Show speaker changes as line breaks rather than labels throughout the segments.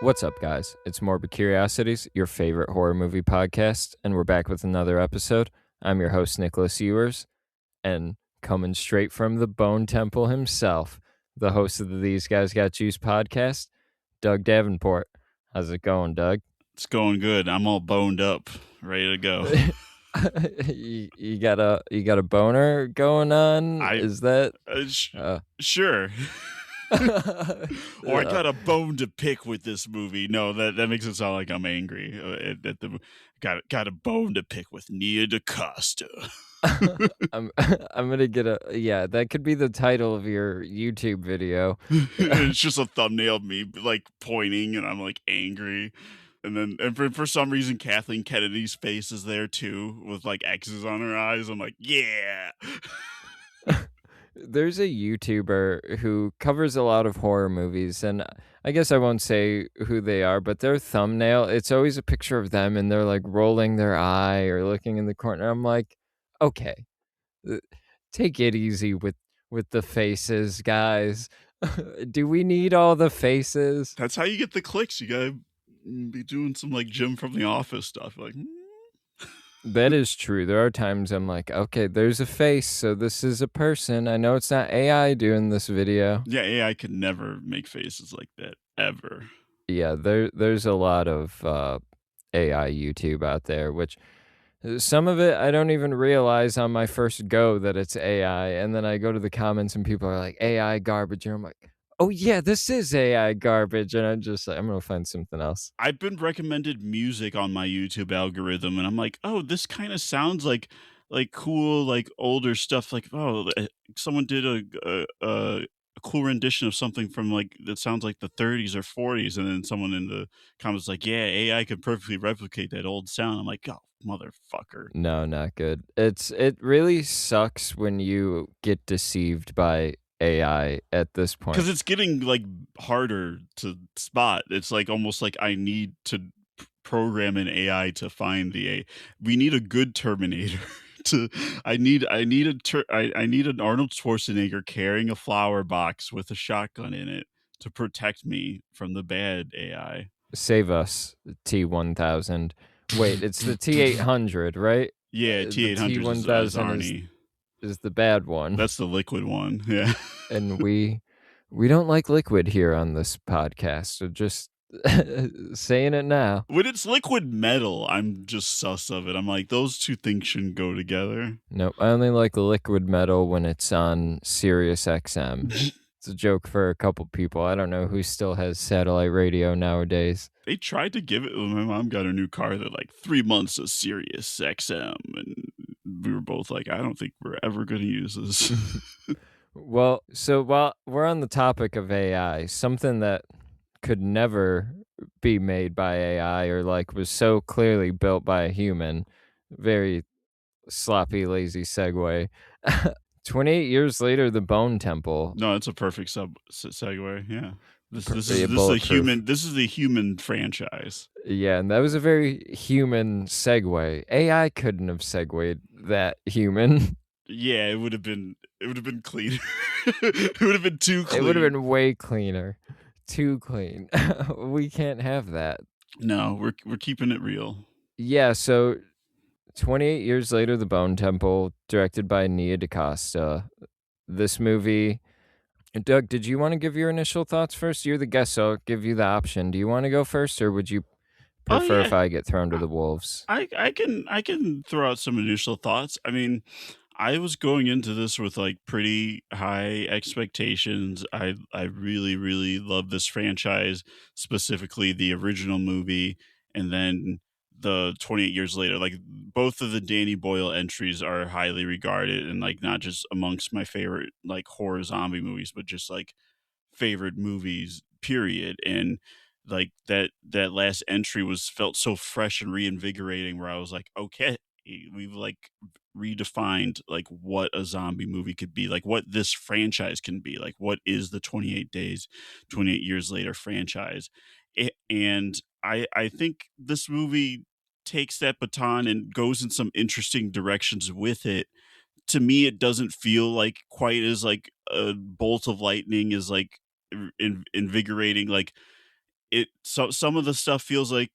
What's up, guys? It's Morbid Curiosities, your favorite horror movie podcast, and we're back with another episode. I'm your host, Nicholas Ewers, and coming straight from the Bone Temple himself, the host of the These Guys Got Juice podcast, Doug Davenport. How's it going, Doug?
It's going good. I'm all boned up, ready to go.
you got a boner going on? Is that
sure? Or I got a bone to pick with this movie. No, that makes it sound like I'm angry. Got a bone to pick with Nia DaCosta.
I'm gonna get that could be the title of your YouTube video.
It's just a thumbnail of me like pointing and I'm like angry. And for some reason Kathleen Kennedy's face is there too with like X's on her eyes. I'm like, yeah.
There's a YouTuber who covers a lot of horror movies, and I guess I won't say who they are, but their thumbnail, it's always a picture of them and they're like rolling their eye or looking in the corner. I'm like, okay, take it easy with the faces, guys. Do we need all the faces?
That's how you get the clicks. You gotta be doing some like Jim from The Office stuff. Like,
That is true. There are times I'm like, okay, there's a face, so this is a person. I know it's not AI doing this video.
Yeah, AI could never make faces like that, ever.
Yeah, there's a lot of AI YouTube out there, which some of it I don't even realize on my first go that it's AI, and then I go to the comments and people are like, AI garbage, and I'm like, oh yeah, this is AI garbage, and I'm just like, I'm gonna find something else.
I've been recommended music on my YouTube algorithm, and I'm like, oh, this kind of sounds like cool, like older stuff. Like, oh, someone did a cool rendition of something from like that sounds like the 30s or 40s, and then someone in the comments like, yeah, AI could perfectly replicate that old sound. I'm like, oh, motherfucker.
No, not good. It really sucks when you get deceived by AI at this point.
Because it's getting like harder to spot. It's like almost like I need to program an AI to find the A. We need a good Terminator. I need an Arnold Schwarzenegger carrying a flower box with a shotgun in it to protect me from the bad AI.
Save us, T1000. Wait, it's the T800, right?
Yeah, T800 is Arnie.
Is the bad one.
That's the liquid one. Yeah.
And we don't like liquid here on this podcast. So just saying it now.
When it's liquid metal, I'm just sus of it. I'm like, those two things shouldn't go together.
Nope. I only like liquid metal when it's on Sirius XM. It's a joke for a couple people. I don't know who still has satellite radio nowadays.
They tried to give it. My mom got a new car that like 3 months of Sirius XM, and we were both like, I don't think we're ever going to use this.
Well, so while we're on the topic of AI, something that could never be made by AI or like was so clearly built by a human, very sloppy, lazy segue. 28 years later, the Bone Temple.
No, it's a perfect segue. Yeah. This is the human franchise.
Yeah, and that was a very human segue. AI couldn't have segued that human.
Yeah, it would have been cleaner. It would have been too clean.
It would have been way cleaner. Too clean. We can't have that.
No, we're keeping it real.
Yeah, so 28 years later, The Bone Temple, directed by Nia DaCosta. This movie, Doug, did you want to give your initial thoughts first? You're the guest, so I'll give you the option. Do you want to go first, or would you prefer if I get thrown to the wolves?
I can throw out some initial thoughts. I mean, I was going into this with like pretty high expectations. I really, really love this franchise, specifically the original movie, and then the 28 years later. Like both of the Danny Boyle entries are highly regarded, and like not just amongst my favorite like horror zombie movies, but just like favorite movies, period. And like that last entry felt so fresh and reinvigorating, where I was like, okay, we've like redefined like what a zombie movie could be, like what this franchise can be, like what is the 28 years later franchise. And I think this movie takes that baton and goes in some interesting directions with it. To me, it doesn't feel like quite as like a bolt of lightning is like invigorating. Like some of the stuff feels like,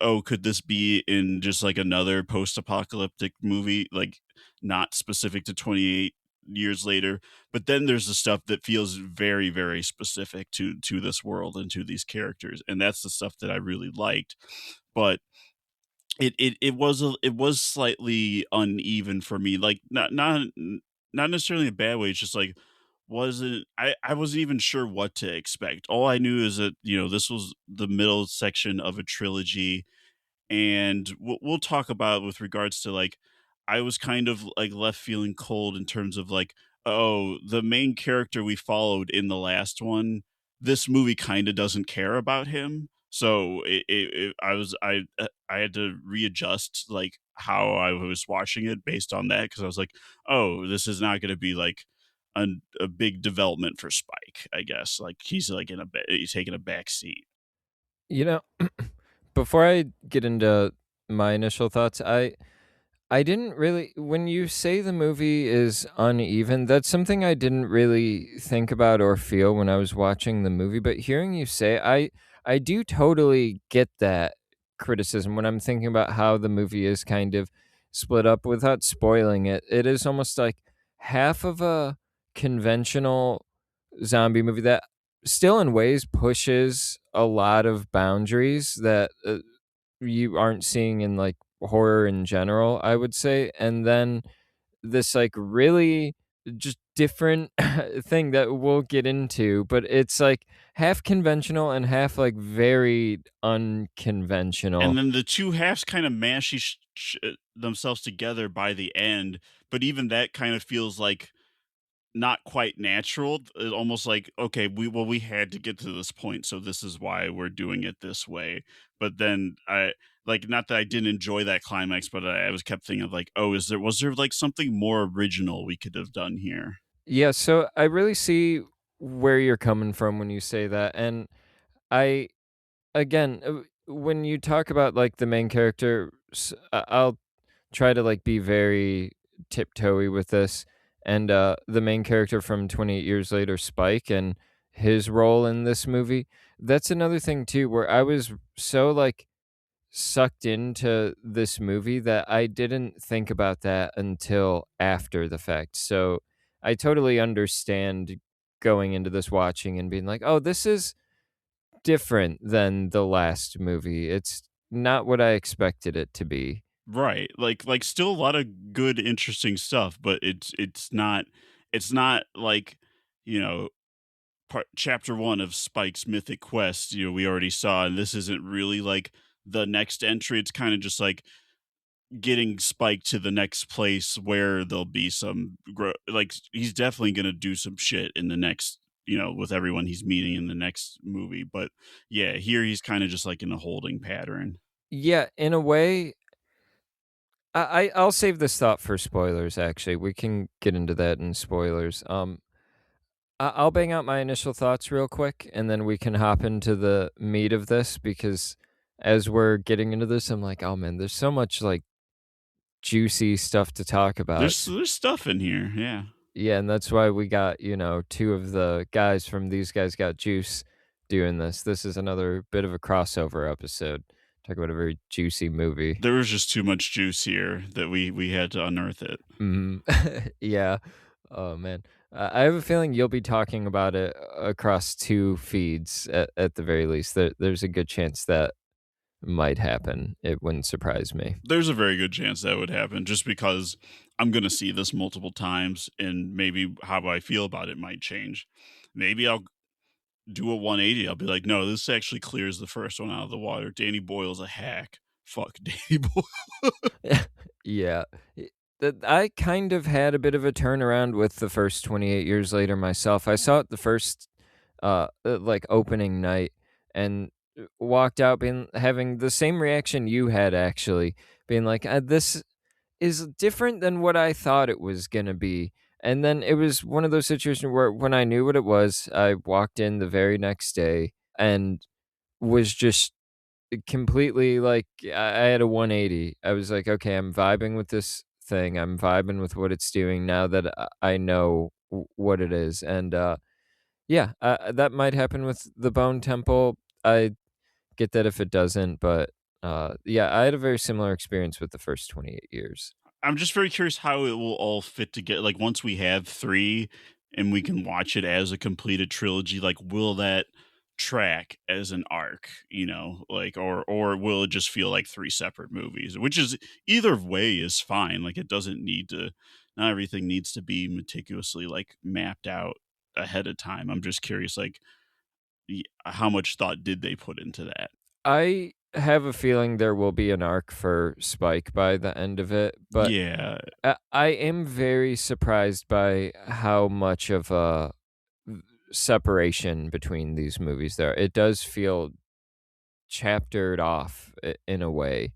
"Oh, could this be in just, like, another post-apocalyptic movie?" Like, not specific to 28 years later, but then there's the stuff that feels very, very specific to this world and to these characters, and that's the stuff that I really liked, but it was slightly uneven for me, like, not necessarily in a bad way, it's just, like, wasn't I wasn't even sure what to expect. All I knew is that, this was the middle section of a trilogy, and we'll talk about with regards to like I was kind of like left feeling cold in terms of like, oh, the main character we followed in the last one, this movie kind of doesn't care about him. So I had to readjust like how I was watching it based on that, because I was like, oh, this is not going to be like a big development for Spike. I guess like he's like he's taking a back seat.
You know, before I get into my initial thoughts, I didn't really, when you say the movie is uneven, that's something I didn't really think about or feel when I was watching the movie, but hearing you say, I do totally get that criticism when I'm thinking about how the movie is kind of split up without spoiling it. It is almost like half of a conventional zombie movie that still in ways pushes a lot of boundaries that you aren't seeing in like horror in general, I would say. And then this like really just different thing that we'll get into, but it's like half conventional and half like very
And
unconventional.
then the two halves kind of mash themselves together by the end, but even that kind of feels like not quite natural. Almost like, okay, we had to get to this point, so this is why we're doing it this way. But then I like, not that I didn't enjoy that climax, but I was kept thinking of like, oh, was there like something more original we could have done here?
Yeah, so I really see where you're coming from when you say that. And I, again, when you talk about like the main character, I'll try to like be very tiptoey with this. And the main character from 28 Years Later, Spike, and his role in this movie, that's another thing too, where I was so like sucked into this movie that I didn't think about that until after the fact. So I totally understand going into this watching and being like, oh, this is different than the last movie. It's not what I expected it to be.
Right. Like still a lot of good interesting stuff, but it's not like, you know, chapter 1 of Spike's Mythic Quest, we already saw, and this isn't really like the next entry. It's kind of just like getting Spike to the next place where there'll be some like he's definitely going to do some shit in the next, with everyone he's meeting in the next movie. But yeah, here he's kind of just like in a holding pattern.
Yeah, in a way, I'll save this thought for spoilers. Actually, we can get into that in spoilers. I'll bang out my initial thoughts real quick, and then we can hop into the meat of this because as we're getting into this, I'm like, oh man, there's so much like juicy stuff to talk about.
There's stuff in here. Yeah.
Yeah, and that's why we got, two of the guys from These Guys Got Juice doing this. This is another bit of a crossover episode. Talk about a very juicy movie.
There was just too much juice here that we had to unearth it.
Mhm. Yeah. Oh, man. I have a feeling you'll be talking about it across 2 feeds at the very least. There's a good chance that might happen. It wouldn't surprise me.
There's a very good chance that would happen, just because I'm going to see this multiple times, and maybe how I feel about it might change. Maybe I'll do a 180. I'll be like, no, this actually clears the first one out of the water. Danny Boyle's a hack. Fuck Danny Boyle.
Yeah. That I kind of had a bit of a turnaround with the first 28 Years Later myself. I saw it the first like opening night and walked out being having the same reaction you had actually, being like this is different than what I thought it was going to be. And then it was one of those situations where when I knew what it was, I walked in the very next day and was just completely like I had a 180. I was like, okay, I'm vibing with this thing. I'm vibing with what it's doing now that I know what it is. And yeah, that might happen with the Bone Temple. I get that if it doesn't, but, yeah, I had a very similar experience with the first 28 years.
I'm just very curious how it will all fit together. Like once we have 3 and we can watch it as a completed trilogy, like will that track as an arc, you know, like or will it just feel like 3 separate movies? Which is either way is fine. Like it doesn't need to not everything needs to be meticulously like mapped out ahead of time. I'm just curious like how much thought did they put into that?
I have a feeling there will be an arc for Spike by the end of it, but
Yeah,
I am very surprised by how much of a separation between these movies there. It does feel chaptered off in a way,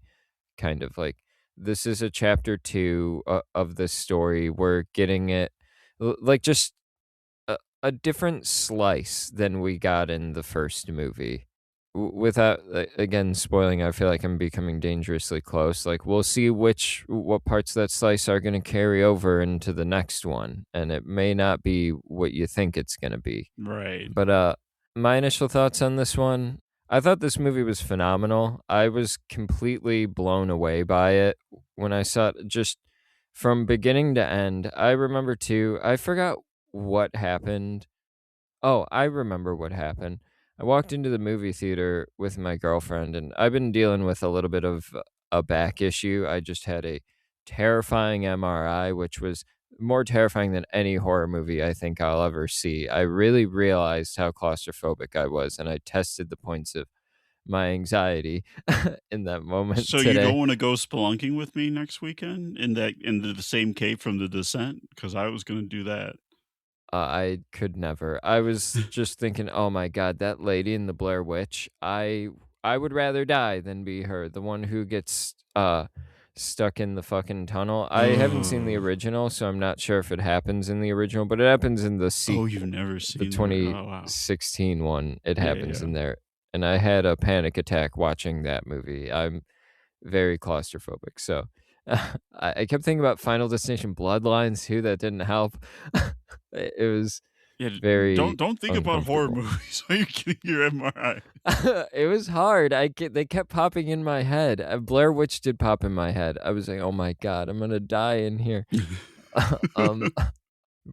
kind of like this is a chapter two of this story. We're getting it like just a different slice than we got in the first movie. Without again spoiling, I feel like I'm becoming dangerously close. Like we'll see what parts of that slice are going to carry over into the next one, and it may not be what you think it's going to be.
right.
But my initial thoughts on this one, I thought this movie was phenomenal. I was completely blown away by it when I saw it just from beginning to end. I remember too, I forgot what happened. Oh, I remember what happened. I walked into the movie theater with my girlfriend, and I've been dealing with a little bit of a back issue. I just had a terrifying MRI, which was more terrifying than any horror movie I think I'll ever see. I really realized how claustrophobic I was, and I tested the points of my anxiety in that moment
So you don't
today.
wanna go spelunking with me next weekend in that in the same cave from The Descent? Because I was gonna do that.
I could never. I was just thinking, "Oh my god, that lady in the Blair Witch, I would rather die than be her, the one who gets, stuck in the fucking tunnel." I haven't seen the
Oh.
original, so I'm not sure if it happens in the original, but it happens in the
Oh, you've
sequel,
never
the
seen the oh, wow.
2016 one, it
Yeah,
happens
yeah.
in there, and I had a panic attack watching that movie. I'm very claustrophobic, so, I kept thinking about Final Destination Bloodlines too, that didn't help. It was
Yeah,
very
don't think about horror
uncomfortable.
movies while you're getting your MRI.
It was hard. They kept popping in my head. Blair Witch did pop in my head. I was like, "Oh my god, I'm gonna die in here." Um,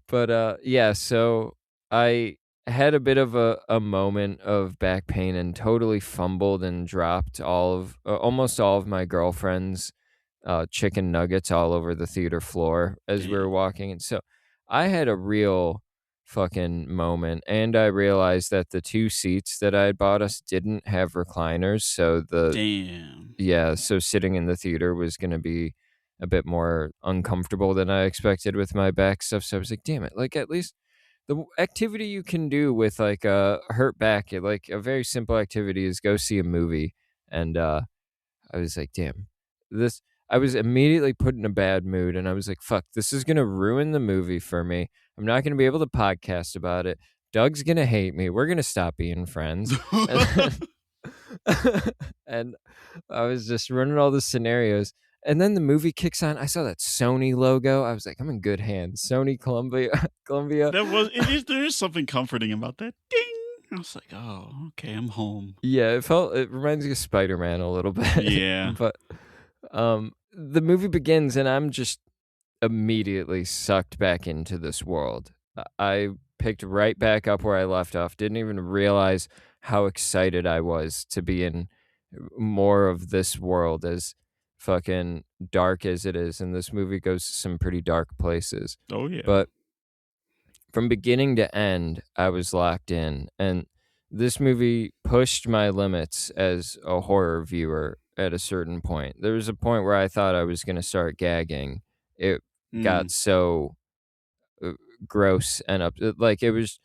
but, yeah, so I had a bit of a moment of back pain and totally fumbled and dropped almost all of my girlfriend's, chicken nuggets all over the theater floor as we were
Damn.
walking, and so I had a real fucking moment, and I realized that the 2 seats that I had bought us didn't have recliners, so
Damn.
so sitting in the theater was gonna be a bit more uncomfortable than I expected with my back stuff, so I was like, "Damn it," like, at least activity you can do with, like, a hurt back, like, a very simple activity is go see a movie, and, I was like, "Damn, this." I was immediately put in a bad mood, and I was like, "Fuck, this is gonna ruin the movie for me. I'm not gonna be able to podcast about it. Doug's gonna hate me. We're gonna stop being friends." And then and I was just running all the scenarios, and then the movie kicks on. I saw that Sony logo. I was like, "I'm in good hands." Sony Columbia Columbia.
That was it is there is something comforting about that. Ding! I was like, "Oh, okay, I'm home."
Yeah, it reminds me of Spider-Man a little bit,
Yeah.
but, the movie begins, and I'm just immediately sucked back into this world. I picked right back up where I left off, didn't even realize how excited I was to be in more of this world, as fucking dark as it is, and this movie goes to some pretty dark places.
Oh, yeah.
But from beginning to end, I was locked in, and this movie pushed my limits as a horror viewer at a certain point. There was a point where I thought I was gonna start gagging. It got
Mm.
so, uh, gross and like, it was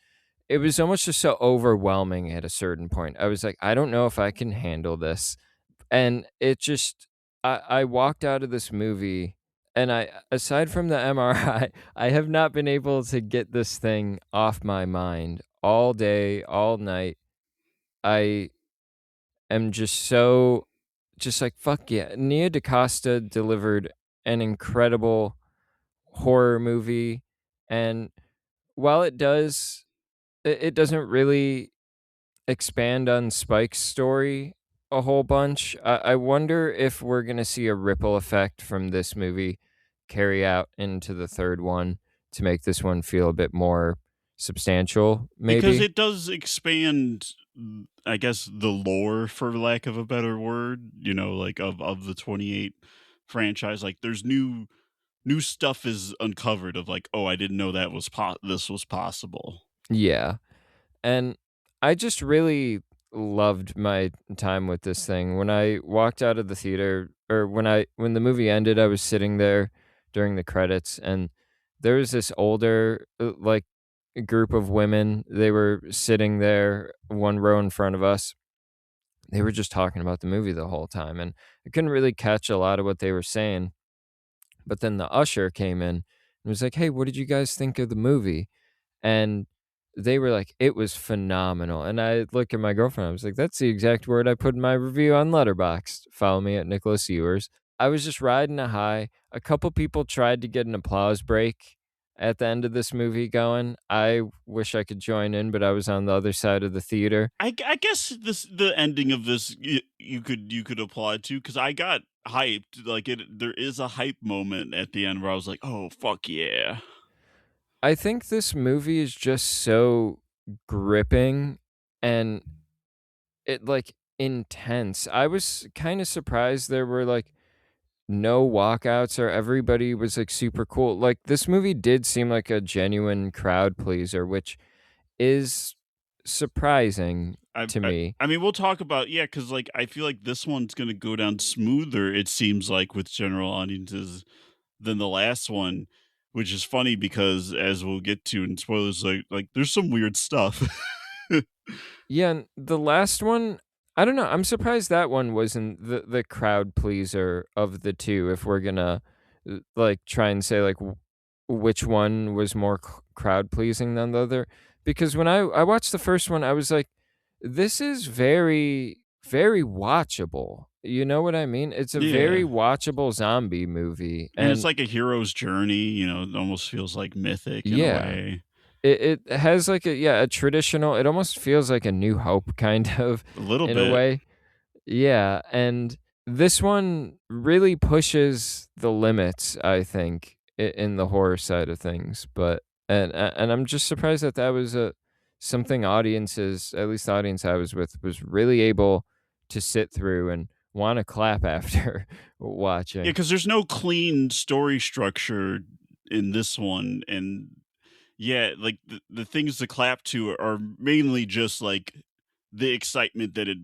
almost just so overwhelming at a certain point. I was like, "I don't know if I can handle this." And it just I walked out of this movie, and I aside from the MRI, I have not been able to get this thing off my mind all day, all night. I am just like, "Fuck yeah." Nia DaCosta delivered an incredible horror movie, and while it doesn't really expand on Spike's story, a whole bunch. I wonder if we're gonna see a ripple effect from this movie carry out into the third one to make this one feel a bit more substantial,
Because
maybe?
it does expand, I guess, the lore, for lack of a better word, like, of the 28 franchise. Like, there's new stuff is uncovered of like, "Oh, I didn't know that was this was possible."
Yeah. And I just really loved my time with this thing. When I walked out of the theater, or when the movie ended, I was sitting there during the credits, and there was this older like group of women. They were sitting there one row in front of us. They were just talking about the movie the whole time, and I couldn't really catch a lot of what they were saying. But then the usher came in and was like, "Hey, what did you guys think of the movie?" And they were like, "It was phenomenal." And I looked at my girlfriend, I was like, "That's the exact word I put in my review on Letterboxd. Follow me at Nicholas Ewers." I was just riding a high. A couple people tried to get an applause break at the end of this movie going. I wish I could join in, but I was on the other side of the theater.
I guess the ending of this, you could applaud to, because I got hyped. Like, there is a hype moment at the end where I was like, "Oh, fuck yeah."
I think this movie is just so gripping and it like intense. I was kind of surprised there were like no walkouts or everybody was like super cool. Like this movie did seem like a genuine crowd pleaser, which is surprising
I
to
I
me.
I mean, we'll talk about, yeah, because like, I feel like this one's gonna go down smoother, it seems like, with general audiences than the last one, which is funny because, as we'll get to in spoilers, like, there's some weird stuff.
Yeah, and the last one, I don't know. I'm surprised that one wasn't the crowd pleaser of the two. If we're gonna like try and say like which one was more crowd pleasing than the other, because when I watched the first one, I was like, this is very watchable. You know what I mean? It's a very
Yeah.
watchable zombie movie,
And it's
and
like a hero's journey, it almost feels like mythic in a
yeah,
way.
it has like a traditional. It almost feels like a New Hope kind of
A little
in a
bit.
way. Yeah, and this one really pushes the limits, I think, in the horror side of things. But and I'm just surprised that that was a something audiences, at least the audience I was with, was really able to sit through and want to clap after
Yeah,
watching.
because there's no clean story structure in this one, and yeah, like, the things to clap to are mainly just, like, the excitement that it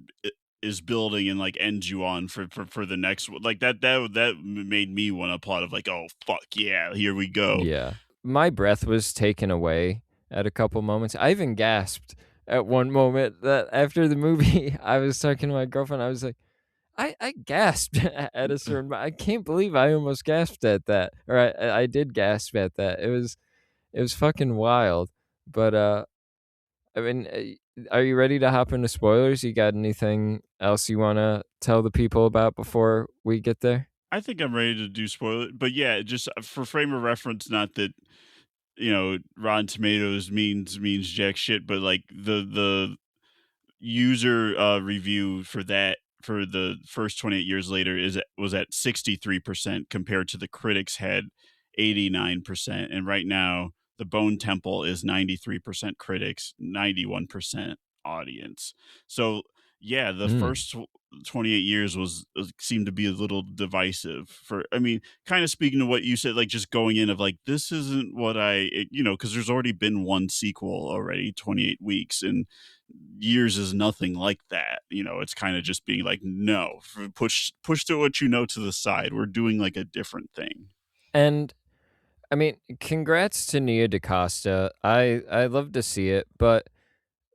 is building and, like, ends you on for the next one. Like, that made me wanna applaud of like, "Oh, fuck yeah, here we go."
Yeah. My breath was taken away at a couple moments. I even gasped at one moment that after the movie, I was talking to my girlfriend. I was like, I gasped at a certain I can't believe I almost gasped at that. Or I did gasp at that. It was fucking wild. But I mean, are you ready to hop into spoilers? You got anything else you want to tell the people about before we get there?
I think I'm ready to do spoiler, but yeah, just, for frame of reference, not that, Rotten Tomatoes means jack shit, but, like, the user review for that, for the first 28 years later, was at 63% compared to the critics had 89%. And right now the Bone Temple is 93% critics, 91% audience. So yeah, the
Mm.
first 28 years seemed to be a little divisive. For, I mean, kind of speaking to what you said, like, just going in of like, this isn't what because there's already been one sequel already, 28 weeks, and years is nothing like that. It's kind of just being like, no, push to what to the side. We're doing like a different thing.
And I mean, congrats to Nia DaCosta. I love to see it, but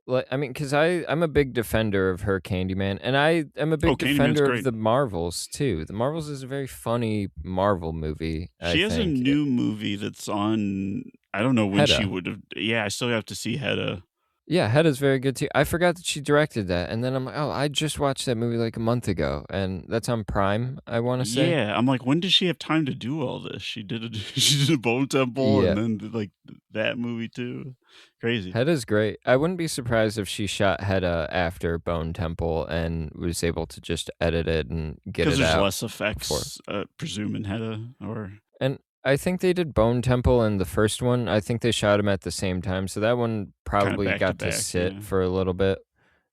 like I mean, because I'm a big defender of her Candyman, and I am a
Oh,
big
Candyman's
defender of
great.
the Marvels too. The Marvels is a very funny Marvel movie, I
She has a
think.
new movie that's on. I don't know when she
Hedda,
would have. Yeah, I still have to see Hedda.
yeah, Hedda's very good too. I forgot that she directed that, and then I'm like, oh, I just watched that movie like a month ago, and that's on Prime. I want to say,
Yeah, I'm like, when does she have time to do all this? She did a she did a Bone Temple,
yeah,
and then like that movie too. Crazy.
Hedda's great. I wouldn't be surprised if she shot Hedda after Bone Temple and was able to just edit it and get
Because
it
there's
out
less
before.
effects, presume in Hedda, or
And I think they did Bone Temple in the first one. I think they shot them at the same time, so that one
kind of
probably
back to
got to
back.
sit
Yeah.
for a little bit,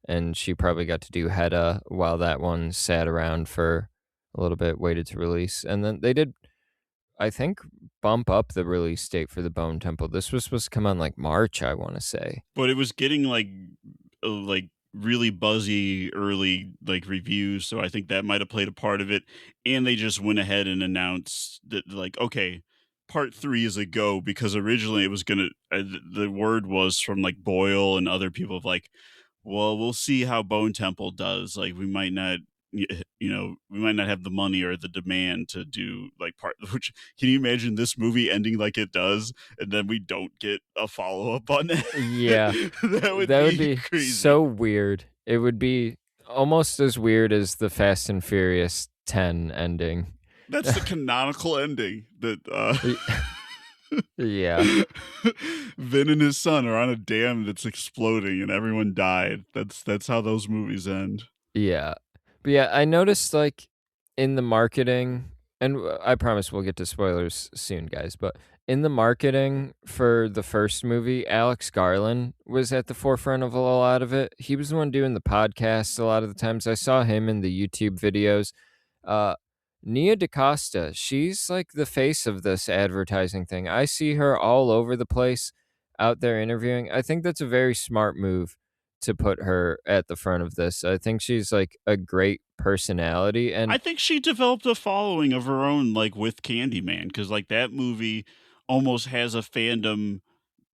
and she probably got to do Hedda while that one sat around for a little bit, waited to release. And then they did, I think, bump up the release date for the Bone Temple. This was supposed to come on like March, I want to say.
But it was getting like really buzzy early like reviews, so I think that might have played a part of it. And they just went ahead and announced that like, okay, part 3 is a go, because originally it was gonna the word was from like Boyle and other people of like, well, we'll see how Bone Temple does. Like, we might not, we might not have the money or the demand to do like part. Which, can you imagine this movie ending like it does, and then we don't get a follow up on that?
Yeah,
That would
that would
be
be
crazy.
so weird. It would be almost as weird as the Fast and Furious 10 ending.
That's the canonical ending. That
Y- yeah.
Vin and his son are on a dam that's exploding, and everyone died. That's how those movies end.
Yeah. But yeah, I noticed like in the marketing, and I promise we'll get to spoilers soon, guys, but in the marketing for the first movie, Alex Garland was at the forefront of a lot of it. He was the one doing the podcast a lot of the times. I saw him in the YouTube videos. Uh, Nia DaCosta, she's like the face of this advertising thing. I see her all over the place out there interviewing. I think that's a very smart move to put her at the front of this. I think she's like a great personality
I
and
think she developed a following of her own, like with Candyman, because like that movie almost has a fandom.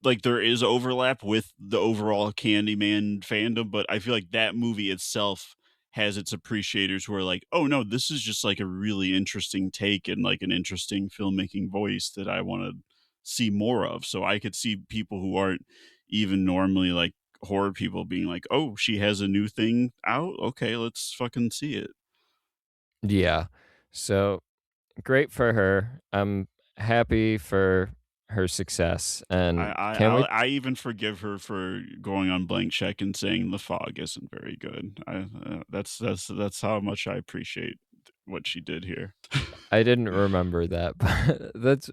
Like, there is overlap with the overall Candyman fandom, but I feel like that movie itself has its appreciators who are like, oh no, this is just like a really interesting take and like an interesting filmmaking voice that I want to see more of. So I could see people who aren't even normally like horror people being like, oh, she has a new thing out. Okay, let's fucking see it.
yeah. So great for her. I'm happy for her success
I
and
I
can't
I'll,
wait.
I even forgive her for going on blank check and saying the fog isn't very good. That's how much I appreciate what she did here.
I didn't remember that, but that's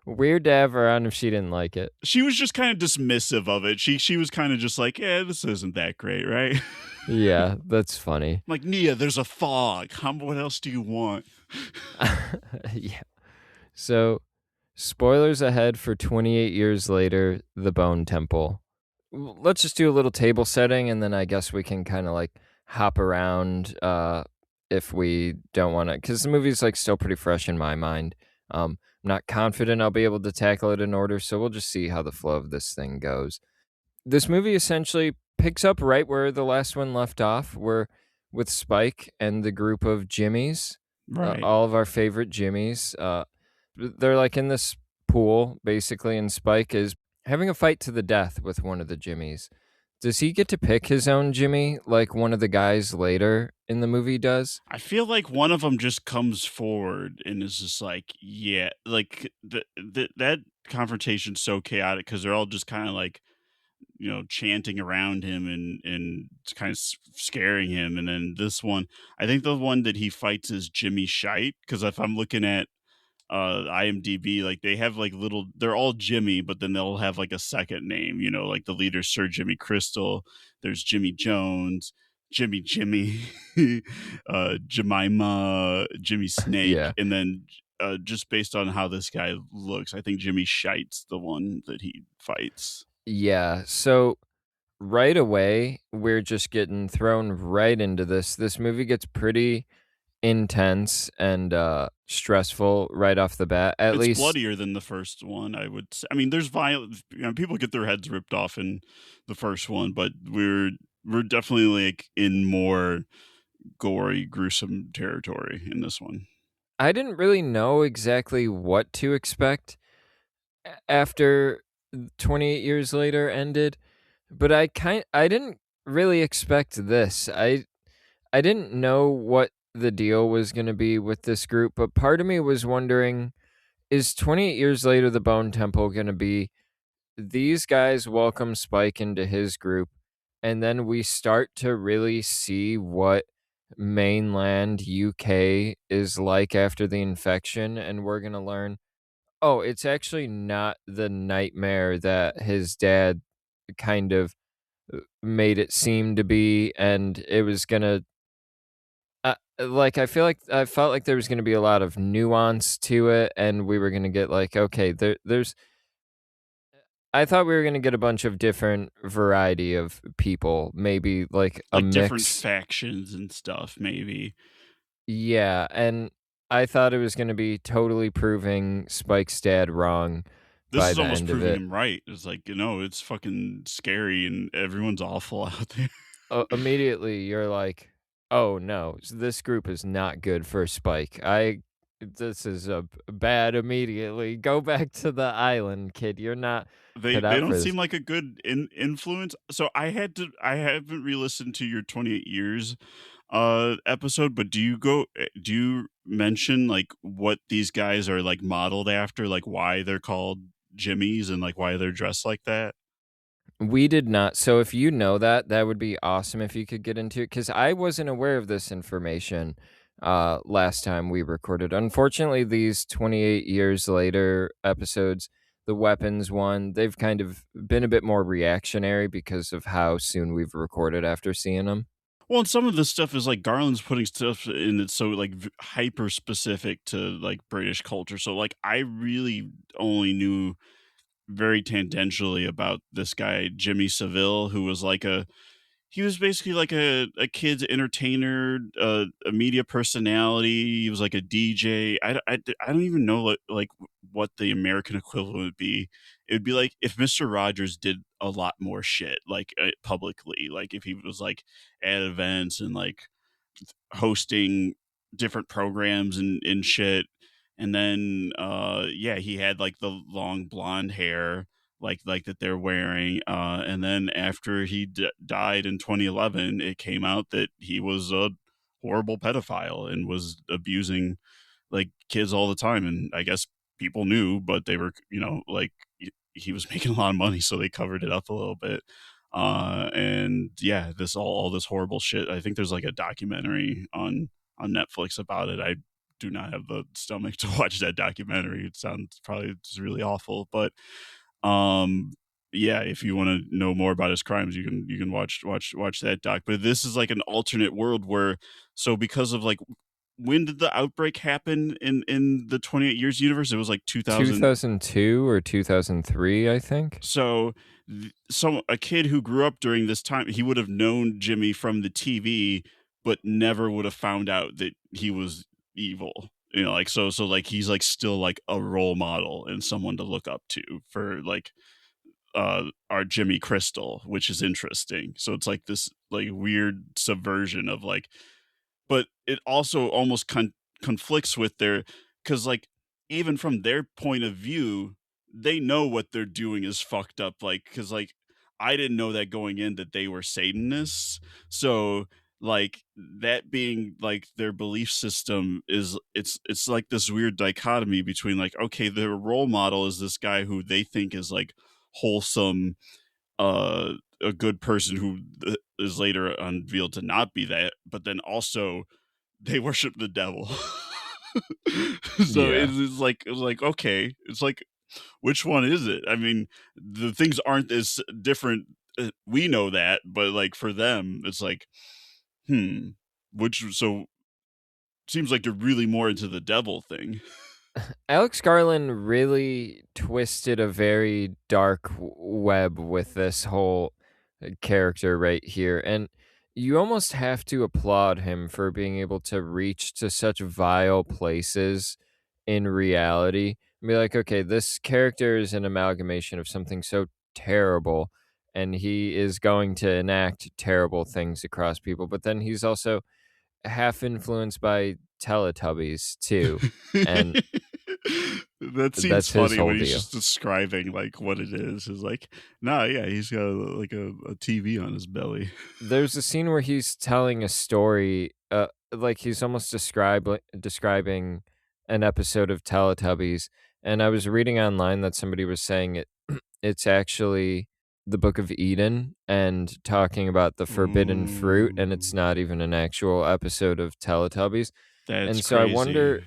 weird to have her on if she didn't like it.
She was just kind of dismissive of it. She was kind of just like, yeah, this isn't that great, right?
Yeah, that's funny.
Like, Nia, there's a fog. What else do you want?
Yeah. So, spoilers ahead for 28 years later, The Bone Temple. Let's just do a little table setting and then I guess we can kind of like hop around if we don't want to cuz the movie's like still pretty fresh in my mind. I'm not confident I'll be able to tackle it in order, so we'll just see how the flow of this thing goes. This movie essentially picks up right where the last one left off. We're with Spike and the group of Jimmies,
Right.
all of our favorite Jimmies. They're like in this pool basically, and Spike is having a fight to the death with one of the Jimmies. Does he get to pick his own Jimmy like one of the guys later in the movie does?
I feel like one of them just comes forward and is just like, yeah, like that confrontation's so chaotic because they're all just kind of like, chanting around him and kind of scaring him. And then this one, I think the one that he fights is Jimmy Shite, because if I'm looking at IMDb, like they have like little, they're all Jimmy, but then they'll have like a second name, like the leader, Sir Jimmy Crystal. There's Jimmy Jones, Jimmy, Jemima, Jimmy Snake,
Yeah.
and then just based on how this guy looks, I think Jimmy Shite's the one that he fights.
Yeah. So right away, we're just getting thrown right into this. This movie gets pretty intense and stressful right off the bat. At
It's
least
bloodier than the first one, I would say. I mean, there's violent, people get their heads ripped off in the first one, but we're definitely like in more gory, gruesome territory in this one.
I didn't really know exactly what to expect after 28 years later ended, but I didn't really expect this. I didn't know what the deal was going to be with this group, but part of me was wondering, is 28 years later the Bone Temple going to be these guys welcome Spike into his group, and then we start to really see what mainland UK is like after the infection, and we're gonna learn, oh, it's actually not the nightmare that his dad kind of made it seem to be, and it was gonna like, I felt like there was gonna be a lot of nuance to it, and we were gonna get, like, okay, there's I thought we were gonna get a bunch of different variety of people, maybe, like, a
Like different
mix.
factions and stuff, maybe.
Yeah, and I thought it was gonna be totally proving Spike's dad wrong
This
by
is
the
almost
end of
proving
it.
him right. It's like, it's fucking scary and everyone's awful out there.
Immediately, you're like, "Oh, no, this group is not good for Spike. I This is, bad immediately. Go back to the island, kid. You're not cut
They
out
don't
for
seem
this."
like a good influence. So I haven't re-listened to your 28 years episode, but do you mention like what these guys are like modeled after, like why they're called Jimmys and like why they're dressed like that?
We did not. So if you know that, that would be awesome if you could get into it, because I wasn't aware of this information last time we recorded. Unfortunately, these 28 years later episodes, the weapons one, they've kind of been a bit more reactionary because of how soon we've recorded after seeing them.
Well, and some of this stuff is like Garland's putting stuff in that's so like hyper specific to like British culture. So like I really only knew very tangentially about this guy Jimmy Savile, who was like a he was basically like a kid's entertainer, a media personality. He was like a DJ. I don't even know what the American equivalent would be. It would be like if Mr. Rogers did a lot more shit, like publicly, like if he was like at events and like hosting different programs and shit. And then yeah, he had like the long blonde hair like that they're wearing. And then after he died in 2011, it came out that he was a horrible pedophile and was abusing like kids all the time. And I guess people knew, but they were, like he was making a lot of money, so they covered it up a little bit. And yeah, this all this horrible shit. I think there's like a documentary on Netflix about it. I do not have the stomach to watch that documentary. It sounds probably just really awful, but um yeah, if you want to know more about his crimes, you can watch that doc. But this is like an alternate world where, so because of like, when did the outbreak happen in the 28 years universe? It was like 2000.
2002 or 2003, I think.
So a kid who grew up during this time, he would have known Jimmy from the TV, but never would have found out that he was evil. Like so like he's like still like a role model and someone to look up to for like our Jimmy Crystal, which is interesting. So it's like this like weird subversion of like, but it also almost conflicts with their, because like even from their point of view, they know what they're doing is fucked up. Like, because like I didn't know that going in that they were Satanists. So like that being like their belief system is, it's like this weird dichotomy between like, okay, their role model is this guy who they think is like wholesome, uh a good person who is later unveiled to not be that, but then also they worship the devil. So
Yeah.
it's like okay, it's like, which one is it? I mean, the things aren't as different. We know that, but like for them, it's like, hmm, which, so seems like you're really more into the devil thing.
Alex Garland really twisted a very dark web with this whole character right here. And you almost have to applaud him for being able to reach to such vile places in reality and be like, okay, this character is an amalgamation of something so terrible, and he is going to enact terrible things across people. But then he's also half influenced by Teletubbies too. And
That seems
that's his
funny
whole
when he's
deal.
just describing like what it is like, nah, yeah, he's got like a TV on his belly.
There's a scene where he's telling a story, like he's almost describing an episode of Teletubbies, and I was reading online that somebody was saying it's actually the Book of Eden and talking about the forbidden fruit, and it's
Ooh,
not even an actual episode of Teletubbies.
that's
And so I
crazy.
wonder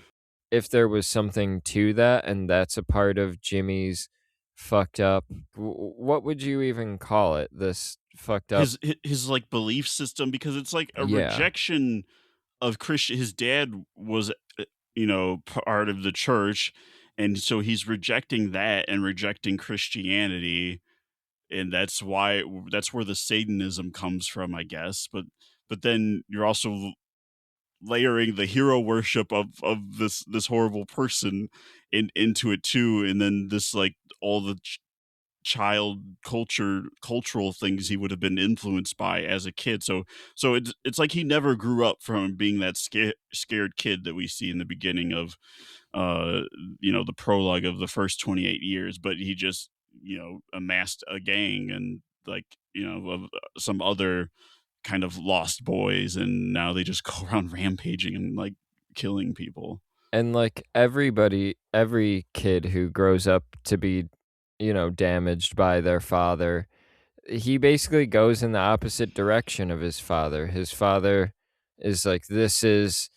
if there was something to that, and that's a part of Jimmy's fucked up. What would you even call it? This fucked up.
His like belief system, because it's like a
Yeah.
rejection of Christian. His dad was, part of the church, and so he's rejecting that and rejecting Christianity, and that's where the Satanism comes from, I guess. But then you're also layering the hero worship of this horrible person into it too, and then this like all the child cultural things he would have been influenced by as a kid. So it's like he never grew up from being that scared kid that we see in the beginning of uh the prologue of the first 28 years, but he just amassed a gang and like of some other kind of lost boys, and now they just go around rampaging and like killing people.
And like every kid who grows up to be, damaged by their father, he basically goes in the opposite direction of his father. His father is like, this is,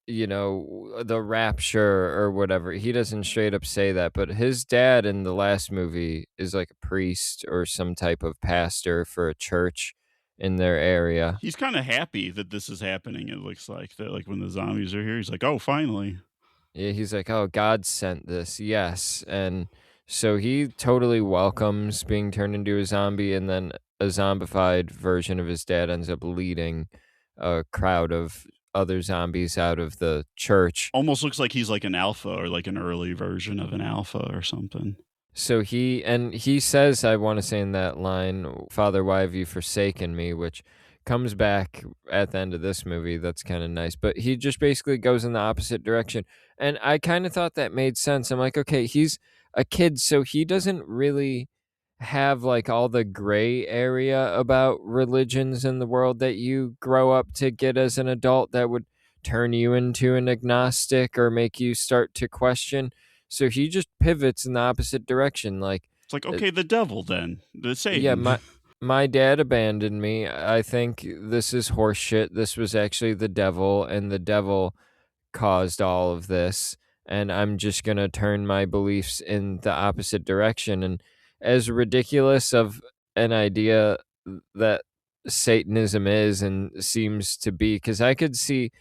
the rapture or whatever. He doesn't straight up say that, but his dad in the last movie is like a priest or some type of pastor for a church in their area.
He's kind of happy that this is happening. It looks like that, like when the zombies are here, he's like, oh, finally.
Yeah, he's like, "Oh, God sent this." Yes. And so he totally welcomes being turned into a zombie, and then a zombified version of his dad ends up leading a crowd of other zombies out of the church.
Almost looks like he's like an alpha, or like an early version of an alpha or something.
So he says, I want to say in that line, "Father, why have you forsaken me?" which comes back at the end of this movie. That's kind of nice. But he just basically goes in the opposite direction. And I kind of thought that made sense. I'm like, okay, he's a kid, so he doesn't really have like all the gray area about religions in the world that you grow up to get as an adult that would turn you into an agnostic or make you start to question. So he just pivots in the opposite direction. Like,
It's like,
uh,
okay, the devil then, the
yeah,
Satan.
my dad abandoned me. I think this is horseshit. This was actually the devil, and the devil caused all of this, and I'm just going to turn my beliefs in the opposite direction. And as ridiculous of an idea that Satanism is and seems to be, because I could see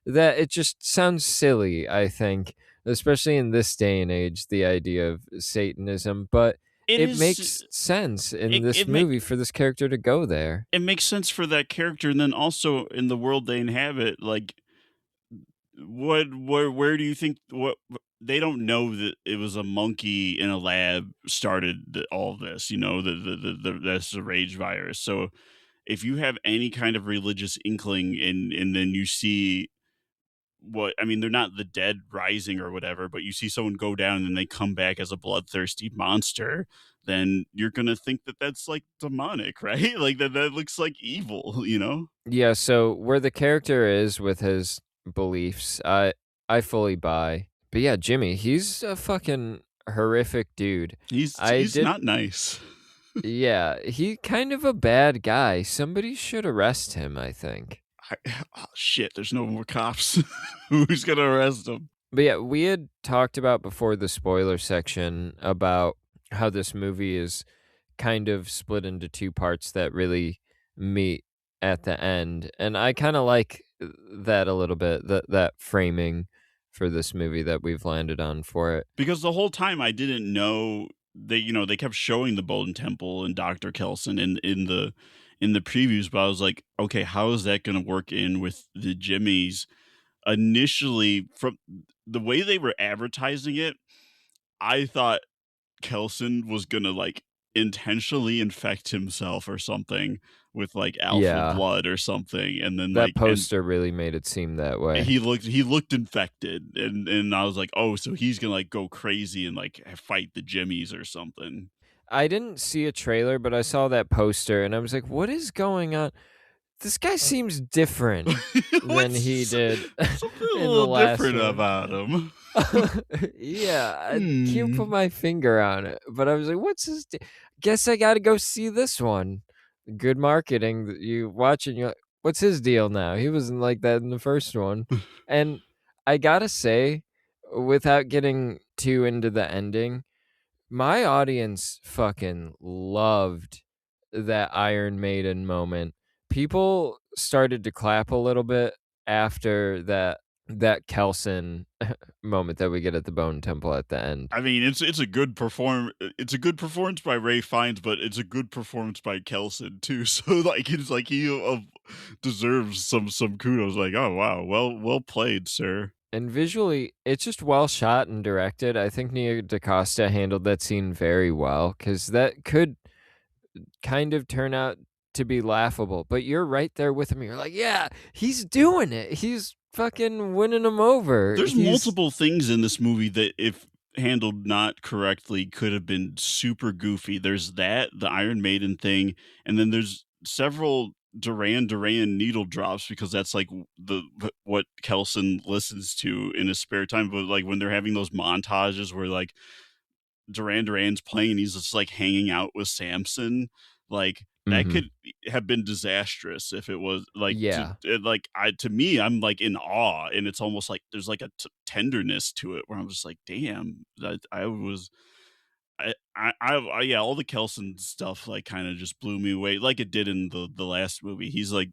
that it just sounds silly, I think, especially in this day and age, the idea of Satanism, but
It
it
is.
makes sense in
It
this
it make
movie for this character to go there.
it makes sense for that character, and then also in the world they inhabit. Like, where do you think they don't know that it was a monkey in a lab started all this? That's the rage virus. So if you have any kind of religious inkling, and then you see what I mean, they're not the dead rising or whatever, but you see someone go down and then they come back as a bloodthirsty monster, then you're gonna think that that's like demonic, right? Like that looks like evil.
Yeah, so where the character is with his beliefs, I fully buy. But yeah, Jimmy, he's a fucking horrific dude. I
He's
did
not nice.
Yeah, he kind of a bad guy. Somebody should arrest him, I think.
Oh, shit, there's no more cops. Who's gonna arrest him?
But yeah, we had talked about before the spoiler section about how this movie is kind of split into two parts that really meet at the end. And I kind of like that a little bit, that framing for this movie that we've landed on for it.
Because the whole time I didn't know they kept showing the Golden Temple and Dr. Kelson in the previews, but I was like, okay, how is that gonna work in with the Jimmys? Initially, from the way they were advertising it, I thought Kelson was gonna like intentionally infect himself or something with like alpha
Yeah,
blood or something, and then
that
like and
poster really made it seem that way.
he looked infected, and I was like, oh, so he's gonna like go crazy and like fight the Jimmys or something.
I didn't see a trailer, but I saw that poster and I was like, what is going on? This guy seems different than he
What's
did
something a
in the
little
last
different
one.
about him?
Yeah, I can't put
Hmm.
my finger on it, but I was like, "What's his d guess I gotta go see this one." Good marketing that you watch and you're like, "What's his deal now? He wasn't like that in the first one." And I gotta say, without getting too into the ending, my audience fucking loved that Iron Maiden moment. People started to clap a little bit after that Kelson moment that we get at the Bone Temple at the end.
I mean, it's a good performance by Ray Fiennes, but it's a good performance by Kelson too. So like it's like deserves some kudos. Like, oh wow, well played, sir.
And visually, it's just well shot and directed. I think Nia DaCosta handled that scene very well because that could kind of turn out to be laughable. But you're right there with him. You're like, yeah, he's doing it. He's fucking winning them over.
There's
He's
multiple things in this movie that, if handled not correctly, could have been super goofy. There's that, the Iron Maiden thing, and then there's several Duran Duran needle drops because that's like what Kelson listens to in his spare time. But like when they're having those montages where like Duran Duran's playing, he's just like hanging out with Samson. Like that
mm-hmm.
could have been disastrous if it was like
Yeah.
to me, I'm like in awe, and it's almost like there's like a tenderness to it where I'm just like, damn, that I was. Yeah, all the Kelson stuff like kind of just blew me away, like it did in the last movie. He's like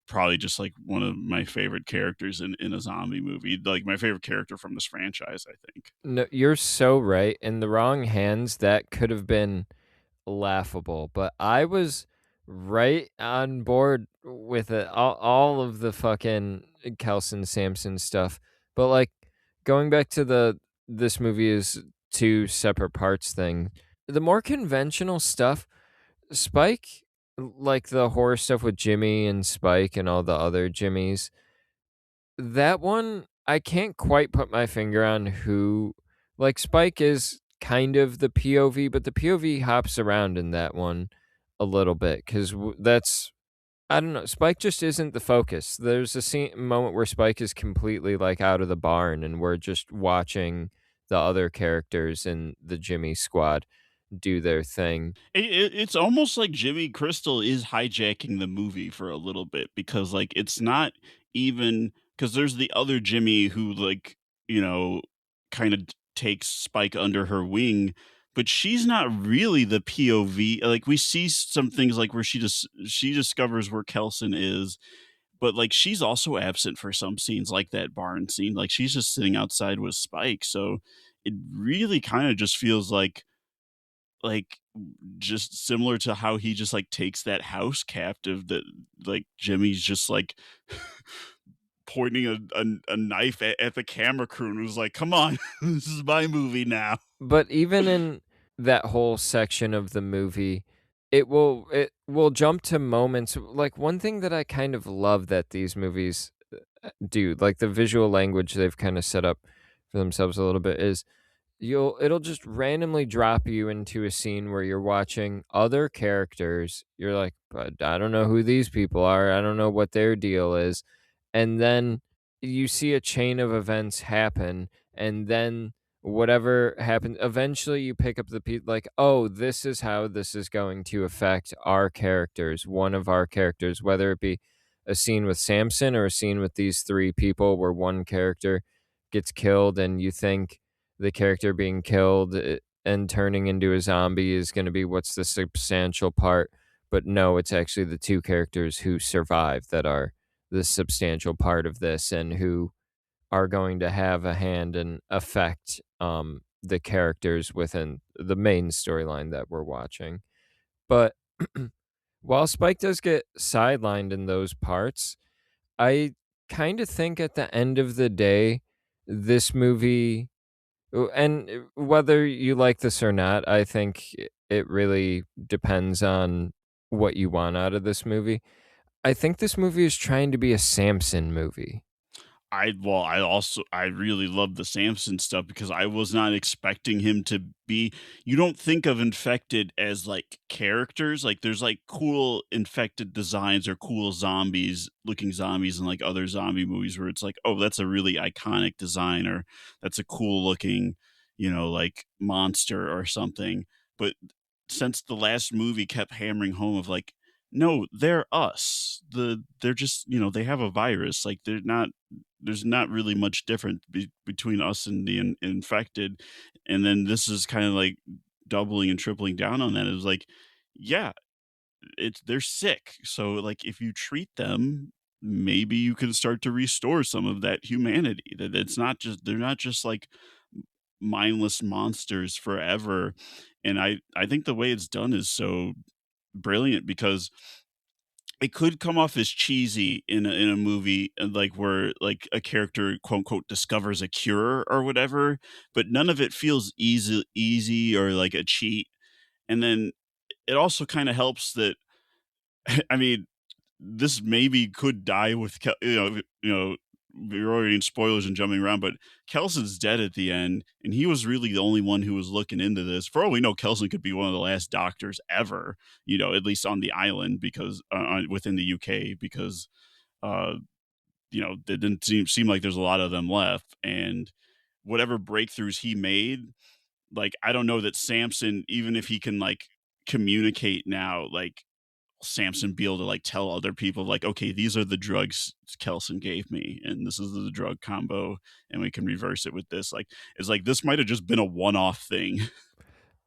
probably just like one of my favorite characters in a zombie movie, like my favorite character from this franchise, I think.
No, you're so right. In the wrong hands, that could have been laughable, but I was right on board with it. All of the fucking Kelson Samson stuff. But like going back to the this movie is two separate parts thing. The more conventional stuff, Spike, like the horror stuff with Jimmy and Spike and all the other Jimmys, that one, I can't quite put my finger on who like, Spike is kind of the POV, but the POV hops around in that one a little bit 'cause that's I don't know, Spike just isn't the focus. There's a moment where Spike is completely, like, out of the barn, and we're just watching the other characters in the Jimmy squad do their thing.
It's almost like Jimmy Crystal is hijacking the movie for a little bit because, like, it's not even because there's the other Jimmy who, like, you know, kind of takes Spike under her wing, but she's not really the POV. Like, we see some things like where she discovers where Kelson is, but like she's also absent for some scenes, like that barn scene. Like, she's just sitting outside with Spike, so it really kind of just feels like just similar to how he just like takes that house captive, that like Jimmy's just like pointing a knife at the camera crew and was like, come on, this is my movie now.
But even in that whole section of the movie, it will jump to moments like, one thing that I kind of love that these movies do, like the visual language they've kinda set up for themselves a little bit is it'll just randomly drop you into a scene where you're watching other characters. You're like, "But I don't know who these people are. I don't know what their deal is." And then you see a chain of events happen, and then whatever happens, eventually you pick up the like, "Oh, this is how this is going to affect our characters, one of our characters," whether it be a scene with Samson or a scene with these 3 people where one character gets killed and you think the character being killed and turning into a zombie is going to be what's the substantial part, but no, it's actually the 2 characters who survive that are the substantial part of this and who are going to have a hand and affect the characters within the main storyline that we're watching. But while Spike does get sidelined in those parts, I kind of think at the end of the day, this movie and whether you like this or not, I think it really depends on what you want out of this movie. I think this movie is trying to be a Samson movie.
I really love the Samson stuff because I was not expecting him to be. You don't think of infected as like characters. Like there's like cool infected designs or cool zombies looking zombies in like other zombie movies where it's like, oh, that's a really iconic design, or that's a cool looking, like monster or something. But since the last movie kept hammering home of like, no, they're us. They're just, they have a virus. Like they're not, there's not really much different between us and the infected. And then this is kind of like doubling and tripling down on that. It was like, yeah, they're sick. So like if you treat them, maybe you can start to restore some of that humanity. That it's not just, they're not just like mindless monsters forever. And I think the way it's done is so brilliant because it could come off as cheesy in a movie, like where like a character quote unquote discovers a cure or whatever, but none of it feels easy or like a cheat. And then it also kind of helps that I mean, this maybe could die with we're already in spoilers and jumping around, but Kelson's dead at the end, and he was really the only one who was looking into this. For all we know, Kelson could be one of the last doctors ever, at least on the island, because within the UK, because uh, it didn't seem like there's a lot of them left, and whatever breakthroughs he made, like I don't know that Samson, even if he can like communicate now, like Samson be able to like tell other people like, okay, these are the drugs Kelson gave me, and this is the drug combo, and we can reverse it with this. Like, it's like this might have just been a one-off thing.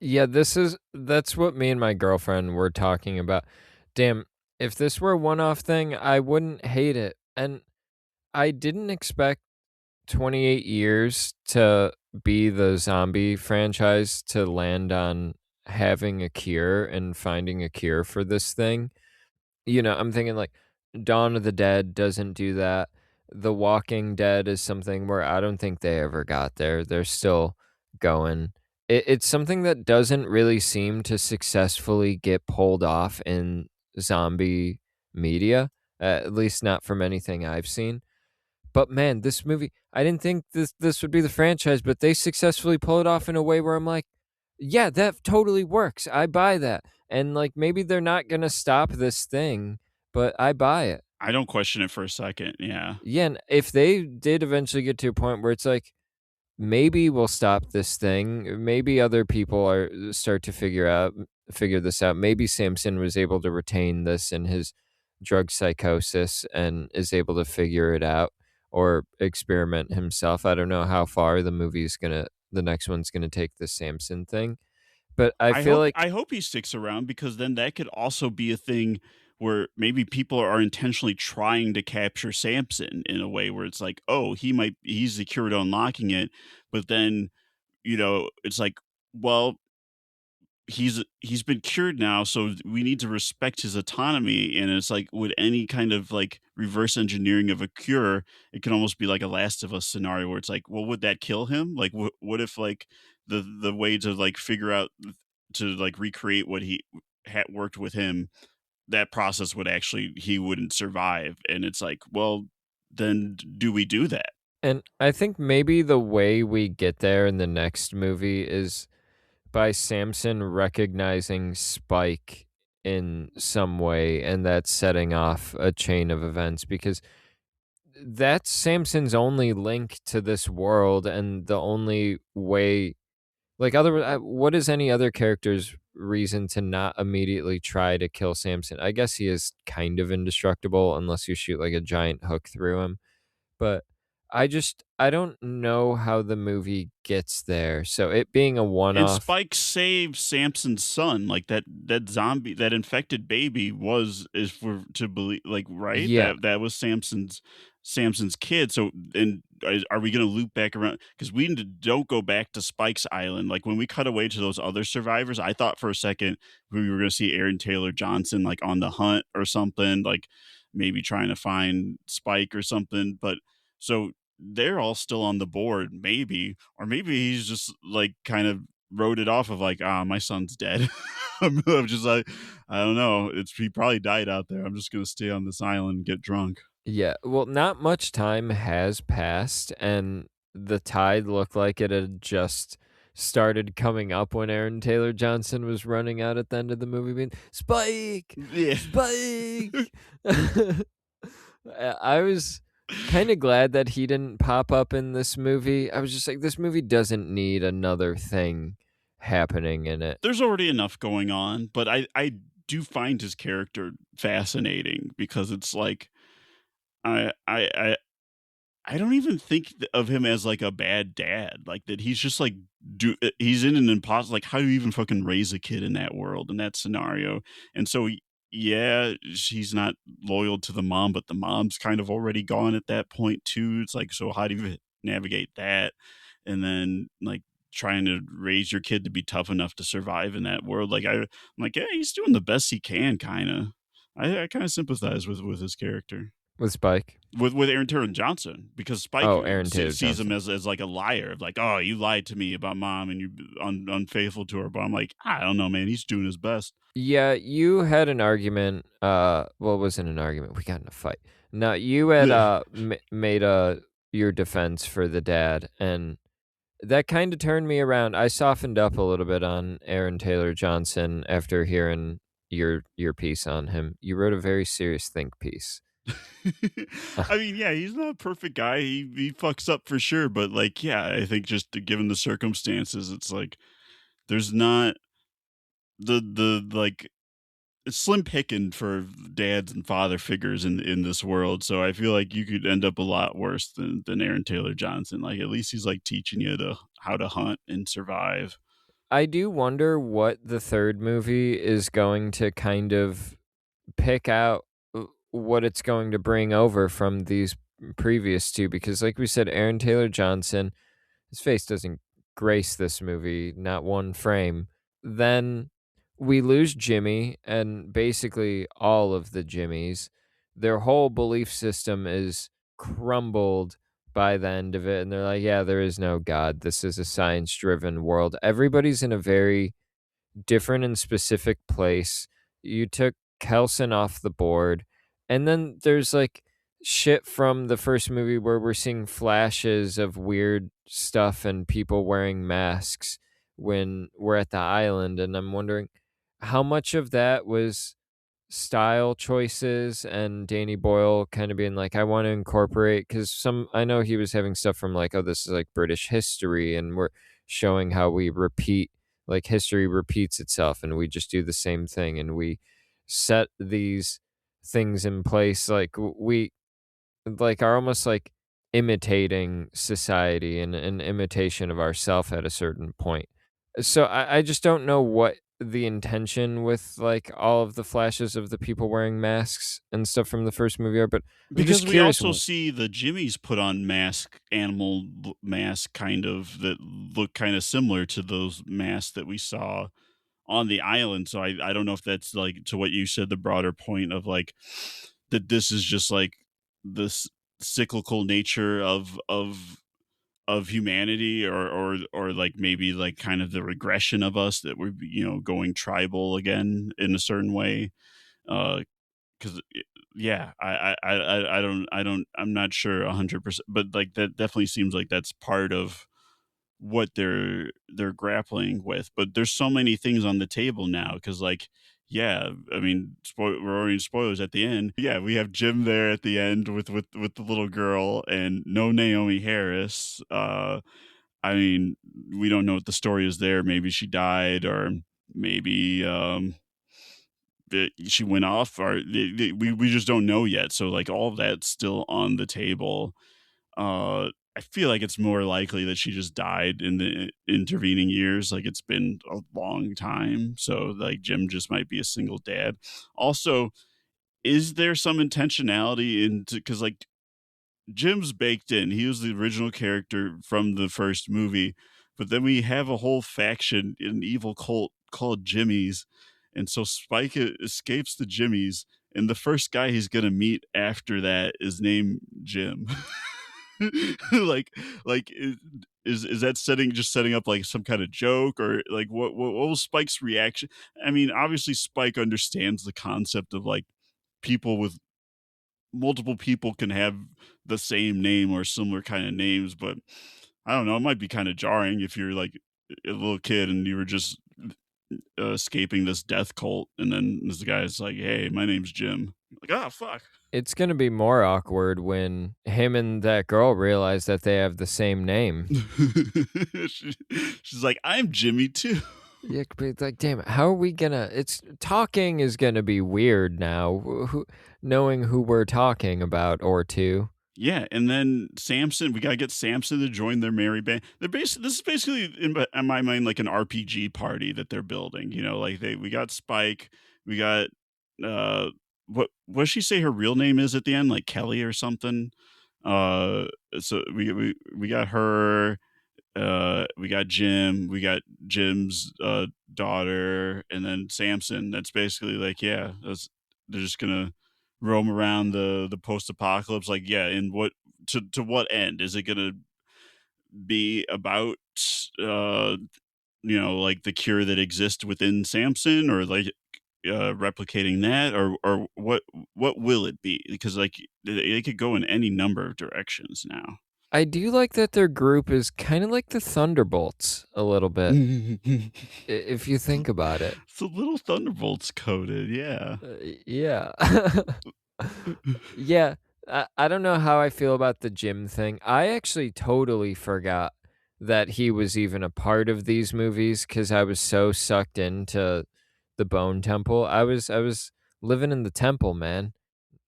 Yeah, that's what me and my girlfriend were talking about. Damn, if this were a one-off thing, I wouldn't hate it. And I didn't expect 28 years to be the zombie franchise to land on having a cure and finding a cure for this thing. I'm thinking like Dawn of the Dead doesn't do that. The Walking Dead is something where I don't think they ever got there. They're still going. It's something that doesn't really seem to successfully get pulled off in zombie media, at least not from anything I've seen. But man, this movie, I didn't think this would be the franchise, but they successfully pull it off in a way where I'm like, yeah, that totally works. I buy that. And like maybe they're not going to stop this thing, but I buy it.
I don't question it for a second. Yeah.
Yeah, and if they did eventually get to a point where it's like maybe we'll stop this thing, maybe other people are start to figure this out. Maybe Samson was able to retain this in his drug psychosis and is able to figure it out or experiment himself. I don't know how far the next one's gonna take the Samson thing, but I
I
feel
hope
like
I hope he sticks around because then that could also be a thing where maybe people are intentionally trying to capture Samson in a way where it's like, oh, he's the cure to unlocking it, but then, it's like, well, he's been cured now, so we need to respect his autonomy. And it's like with any kind of like reverse engineering of a cure, it can almost be like a Last of Us scenario where it's like, well, would that kill him? Like what if like the way to like figure out to like recreate what he had worked with him, that process would actually, he wouldn't survive. And it's like, well, then do we do that?
and I think maybe the way we get there in the next movie is by Samson recognizing Spike in some way, and that's setting off a chain of events because that's Samson's only link to this world and the only way like other what is any other character's reason to not immediately try to kill Samson? I guess he is kind of indestructible unless you shoot like a giant hook through him. But I don't know how the movie gets there. So it being a
And
one-off.
Spike saves Samson's son, like that zombie, that infected baby was is for to believe, like, right?
Yeah.
That was Samson's kid. So, and are we going to loop back around? Because don't go back to Spike's island. Like when we cut away to those other survivors, I thought for a second we were going to see Aaron Taylor Johnson like on the hunt or something, like maybe trying to find Spike or something. But so they're all still on the board, maybe, or maybe he's just like kind of wrote it off of like, ah, my son's dead. I'm just like, I don't know. He probably died out there. I'm just gonna stay on this island and get drunk.
Yeah, well, not much time has passed, and the tide looked like it had just started coming up when Aaron Taylor Johnson was running out at the end of the movie being, "Spike!
Yeah.
Spike!" I was kinda glad that he didn't pop up in this movie. I was just like, "This movie doesn't need another thing happening in it."
There's already enough going on, but I do find his character fascinating because it's like I I I I don't even think of him as like a bad dad. Like that he's just like he's in an impossible like how do you even fucking raise a kid in that world in that scenario? And so yeah, she's not loyal to the mom, but the mom's kind of already gone at that point too. It's like so how do you navigate that? And then like trying to raise your kid to be tough enough to survive in that world. I'm like, yeah, he's doing the best he can, kind of. I kind of sympathize with his character
With Spike?
with Aaron Taylor Johnson because Spike
Oh, Aaron Taylor
sees him
Johnson.
as like a liar, like, oh, you lied to me about mom and you unfaithful to her. But I'm like, I don't know, man. He's doing his best.
Yeah, you had an argument, well, it wasn't an argument, we got in a fight. No, you had,
Yeah.
made, your defense for the dad, and that kinda turned me around. I softened up a little bit on Aaron Taylor Johnson after hearing your piece on him. You wrote a very serious think piece.
I mean, yeah, he's not a perfect guy. He fucks up for sure, but like, yeah, I think just given the circumstances, it's like there's not the like it's slim picking for dads and father figures in this world. So I feel like you could end up a lot worse than Aaron Taylor Johnson. Like at least he's like teaching you to how to hunt and survive.
I do wonder what the 3rd movie is going to kind of pick out what it's going to bring over from these previous 2, because like we said, Aaron Taylor Johnson, his face doesn't grace this movie, not one frame. Then we lose Jimmy and basically all of the Jimmys. Their whole belief system is crumbled by the end of it, and they're like, "Yeah, there is no God. This is a science-driven world." Everybody's in a very different and specific place. You took Kelson off the board. And then there's like shit from the first movie where we're seeing flashes of weird stuff and people wearing masks when we're at the island. And I'm wondering how much of that was style choices and Danny Boyle kind of being like, I want to incorporate, because I know he was having stuff from like, oh, this is like British history, and we're showing how we repeat, like history repeats itself, and we just do the same thing, and we set these things in place, like we like are almost like imitating society and an imitation of ourself at a certain point. So I just don't know what the intention with like all of the flashes of the people wearing masks and stuff from the first movie are, but I'm just
Because we
curious.
also see the Jimmys put on mask kind of that look kind of similar to those masks that we saw on the island. So I don't know if that's like to what you said, the broader point of like that this is just like this cyclical nature of humanity or like maybe like kind of the regression of us that we're going tribal again in a certain way. Because yeah, I'm not sure 100%, but like that definitely seems like that's part of what they're grappling with. But there's so many things on the table now because like yeah, I mean, we're already in spoilers at the end. Yeah, we have Jim there at the end with the little girl and no Naomi Harris. I mean, we don't know what the story is there. Maybe she died, or maybe she went off, or we just don't know yet. So like all of that's still on the table. I feel like it's more likely that she just died in the intervening years. Like it's been a long time. So like Jim just might be a single dad. Also, is there some intentionality into because like Jim's baked in. He was the original character from the first movie, but then we have a whole faction, an evil cult called Jimmy's, and so Spike escapes the Jimmy's, and the first guy he's gonna meet after that is named Jim. like, like is that setting up like some kind of joke or like what was Spike's reaction? I mean, obviously Spike understands the concept of like people with multiple people can have the same name or similar kind of names, but I don't know, it might be kind of jarring if you're like a little kid and you were just escaping this death cult, and then this guy's like, "Hey, my name's Jim." Like, "Ah, fuck."
It's gonna be more awkward when him and that girl realize that they have the same name.
She she's like, "I'm Jimmy too."
Yeah, but it's like, damn it, how are we gonna? It's talking is gonna be weird now. Knowing who we're talking about or to.
Yeah, and then Samson, we gotta get Samson to join their merry band. They're basically this is basically in my mind like an RPG party that they're building. You know, like we got Spike, we got uh what does she say her real name is at the end, like Kelly or something. Uh, so we got her. We got Jim, we got Jim's daughter, and then Samson. That's basically like, yeah, they're just gonna roam around the post apocalypse. Like, yeah, and what to what end is it gonna be about? Uh, like the cure that exists within Samson, or like replicating that, or what will it be? Because like they could go in any number of directions now.
I do like that their group is kind of like the Thunderbolts a little bit, if you think about it.
It's a little Thunderbolts coded, yeah.
Yeah. Yeah, I don't know how I feel about the gym thing. I actually totally forgot that he was even a part of these movies because I was so sucked into the Bone Temple. I was living in the temple, man,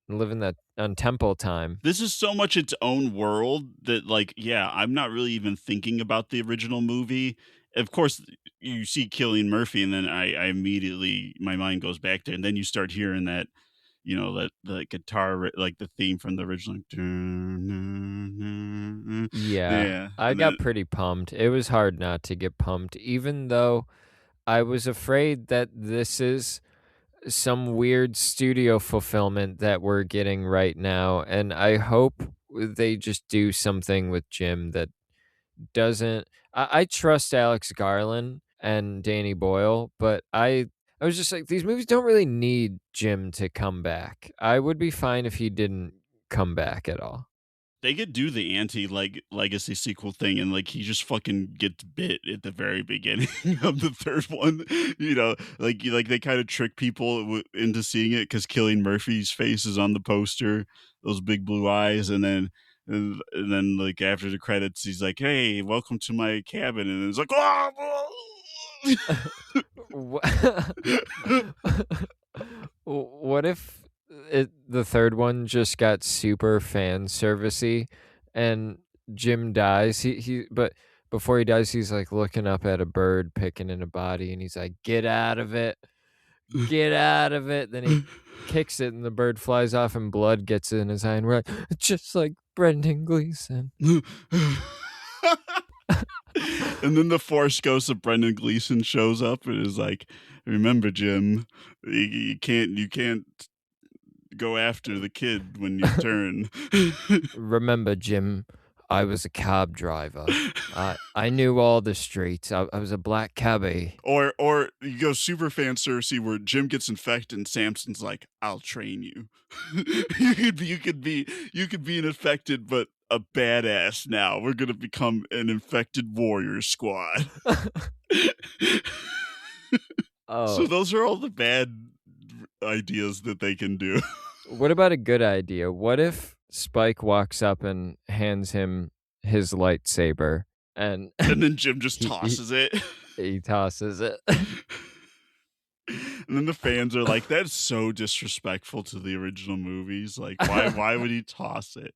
living that on temple time.
This is so much its own world that, like, yeah, I'm not really even thinking about the original movie. Of course, you see Killian Murphy, and then I immediately my mind goes back there, and then you start hearing that, that the guitar, like the theme from the original.
Yeah,
Yeah,
I
and then
got pretty pumped. It was hard not to get pumped, even though I was afraid that this is some weird studio fulfillment that we're getting right now, and I hope they just do something with Jim that doesn't. I trust Alex Garland and Danny Boyle, but I was just like, these movies don't really need Jim to come back. I would be fine if he didn't come back at all.
they could do the anti like legacy sequel thing, and like he just fucking gets bit at the very beginning of the third one. Like they kind of trick people into seeing it because Killian Murphy's face is on the poster, those big blue eyes, and then like after the credits, he's like, "Hey, welcome to my cabin," and it's like, "Oh!"
Wha- what if the third one just got super fan servicey and Jim dies? But before he dies, he's like looking up at a bird picking in a body, and he's like, "Get out of it, get out of it!" Then he kicks it, and the bird flies off, and blood gets in his eye, and we're like, just like Brendan Gleeson.
And then the Force Ghost of Brendan Gleeson shows up and is like, "Remember, Jim, you can't go after the kid when you turn."
Remember, Jim, I was a cab driver. I knew all the streets. I was a black cabbie.
Or you go super fan servicey where Jim gets infected and Samson's like, "I'll train you." You could be an infected but a badass now. We're gonna become an infected warrior squad. So
Oh,
those are all the bad ideas that they can do.
what about a good idea? What if Spike walks up and hands him his lightsaber and
And then Jim just
he, he,
tosses it.
he tosses it?
And then the fans are like, "That's so disrespectful to the original movies. Like, why would he toss it?"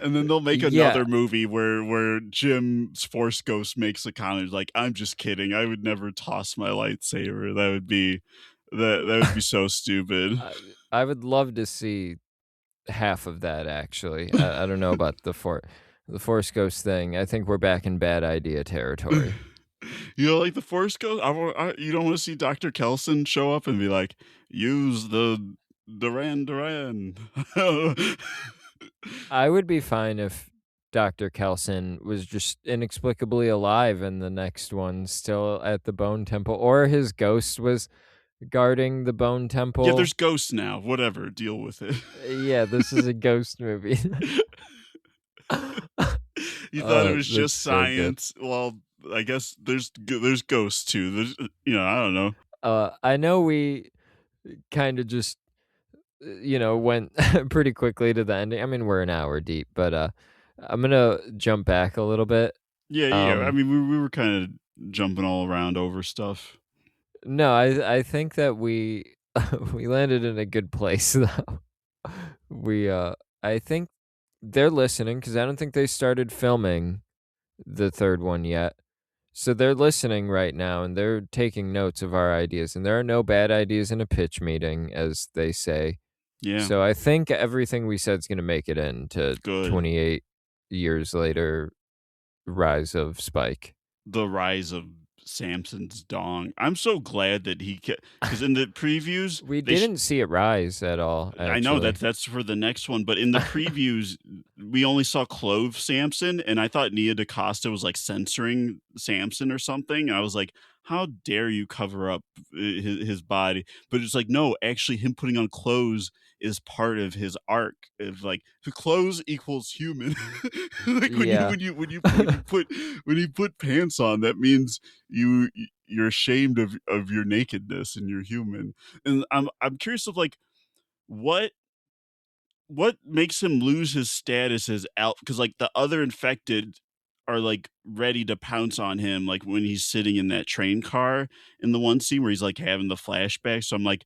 And then they'll make
Yeah,
another movie where Jim's Force Ghost makes a comment like, "I'm just kidding. I would never toss my lightsaber." That would be so stupid.
I, I would love to see half of that actually. I don't know about the Force Ghost thing. I think we're back in bad idea territory.
Like the Force Ghost. You don't want to see Dr. Kelson show up and be like, "Use the Duran Duran."
I would be fine if Dr. Kelson was just inexplicably alive in the next one, still at the Bone Temple, or his ghost was guarding the Bone
Yeah,
Temple.
there's ghosts now. Whatever, deal with it.
Yeah, this is a ghost movie.
You thought it was
That's
just
so good.
science. Well, I guess there's ghosts too. There's I don't know.
I know we kind of just went pretty quickly to the ending. I mean, we're an hour deep, but I'm gonna jump back a little bit.
Yeah, yeah. I
Um,
mean, we were kind of jumping all around over stuff.
no, I think that we we landed in a good place though. We I think they're listening because I don't think they started filming the third one yet. So they're listening right now and they're taking notes of our ideas. And there are no bad ideas in a pitch meeting, as they say.
Yeah,
So I think everything we said is going to make it into
good.
28 years later Rise of Spike.
The rise of Samson's dong. I'm so glad that because in the previews
We didn't see it rise at all,
I know that
actually.
that's for the next one, but in the previews, we only saw clove Samson, and I thought Nia DaCosta was like censoring Samson or something. I was like, "How dare you cover up his body?" But it's like, no, actually, him putting on clothes is part of his arc. Of like, the clothes equals human. Like
Yeah.
when you put pants on, that means you're ashamed of your nakedness and you're human. And I'm curious of like what what makes him lose his status as out because like the other infected are like ready to pounce on him like when he's sitting in that train car in the one scene where he's like having the flashback. So I'm like,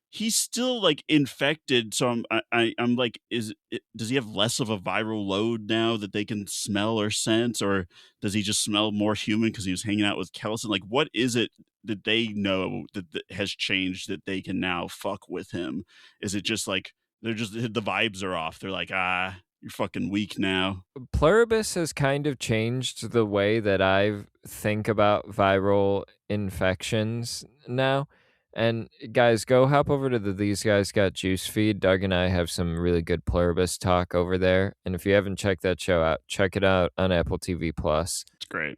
he's still like infected. So I'm like, does he have less of a viral load now that they can smell or sense, or does he just smell more human because he was hanging out with Kelson? Like, what is it that they know that has changed that they can now fuck with him? Is it just like they're just the vibes are off? They're like, you're fucking weak now.
Pluribus has kind of changed the way that I think about viral infections now. And guys, go hop over to the These Guys Got Juice feed. Doug and I have some really good Pluribus talk over there. And if you haven't checked that show out, check it out on Apple TV Plus.
It's great.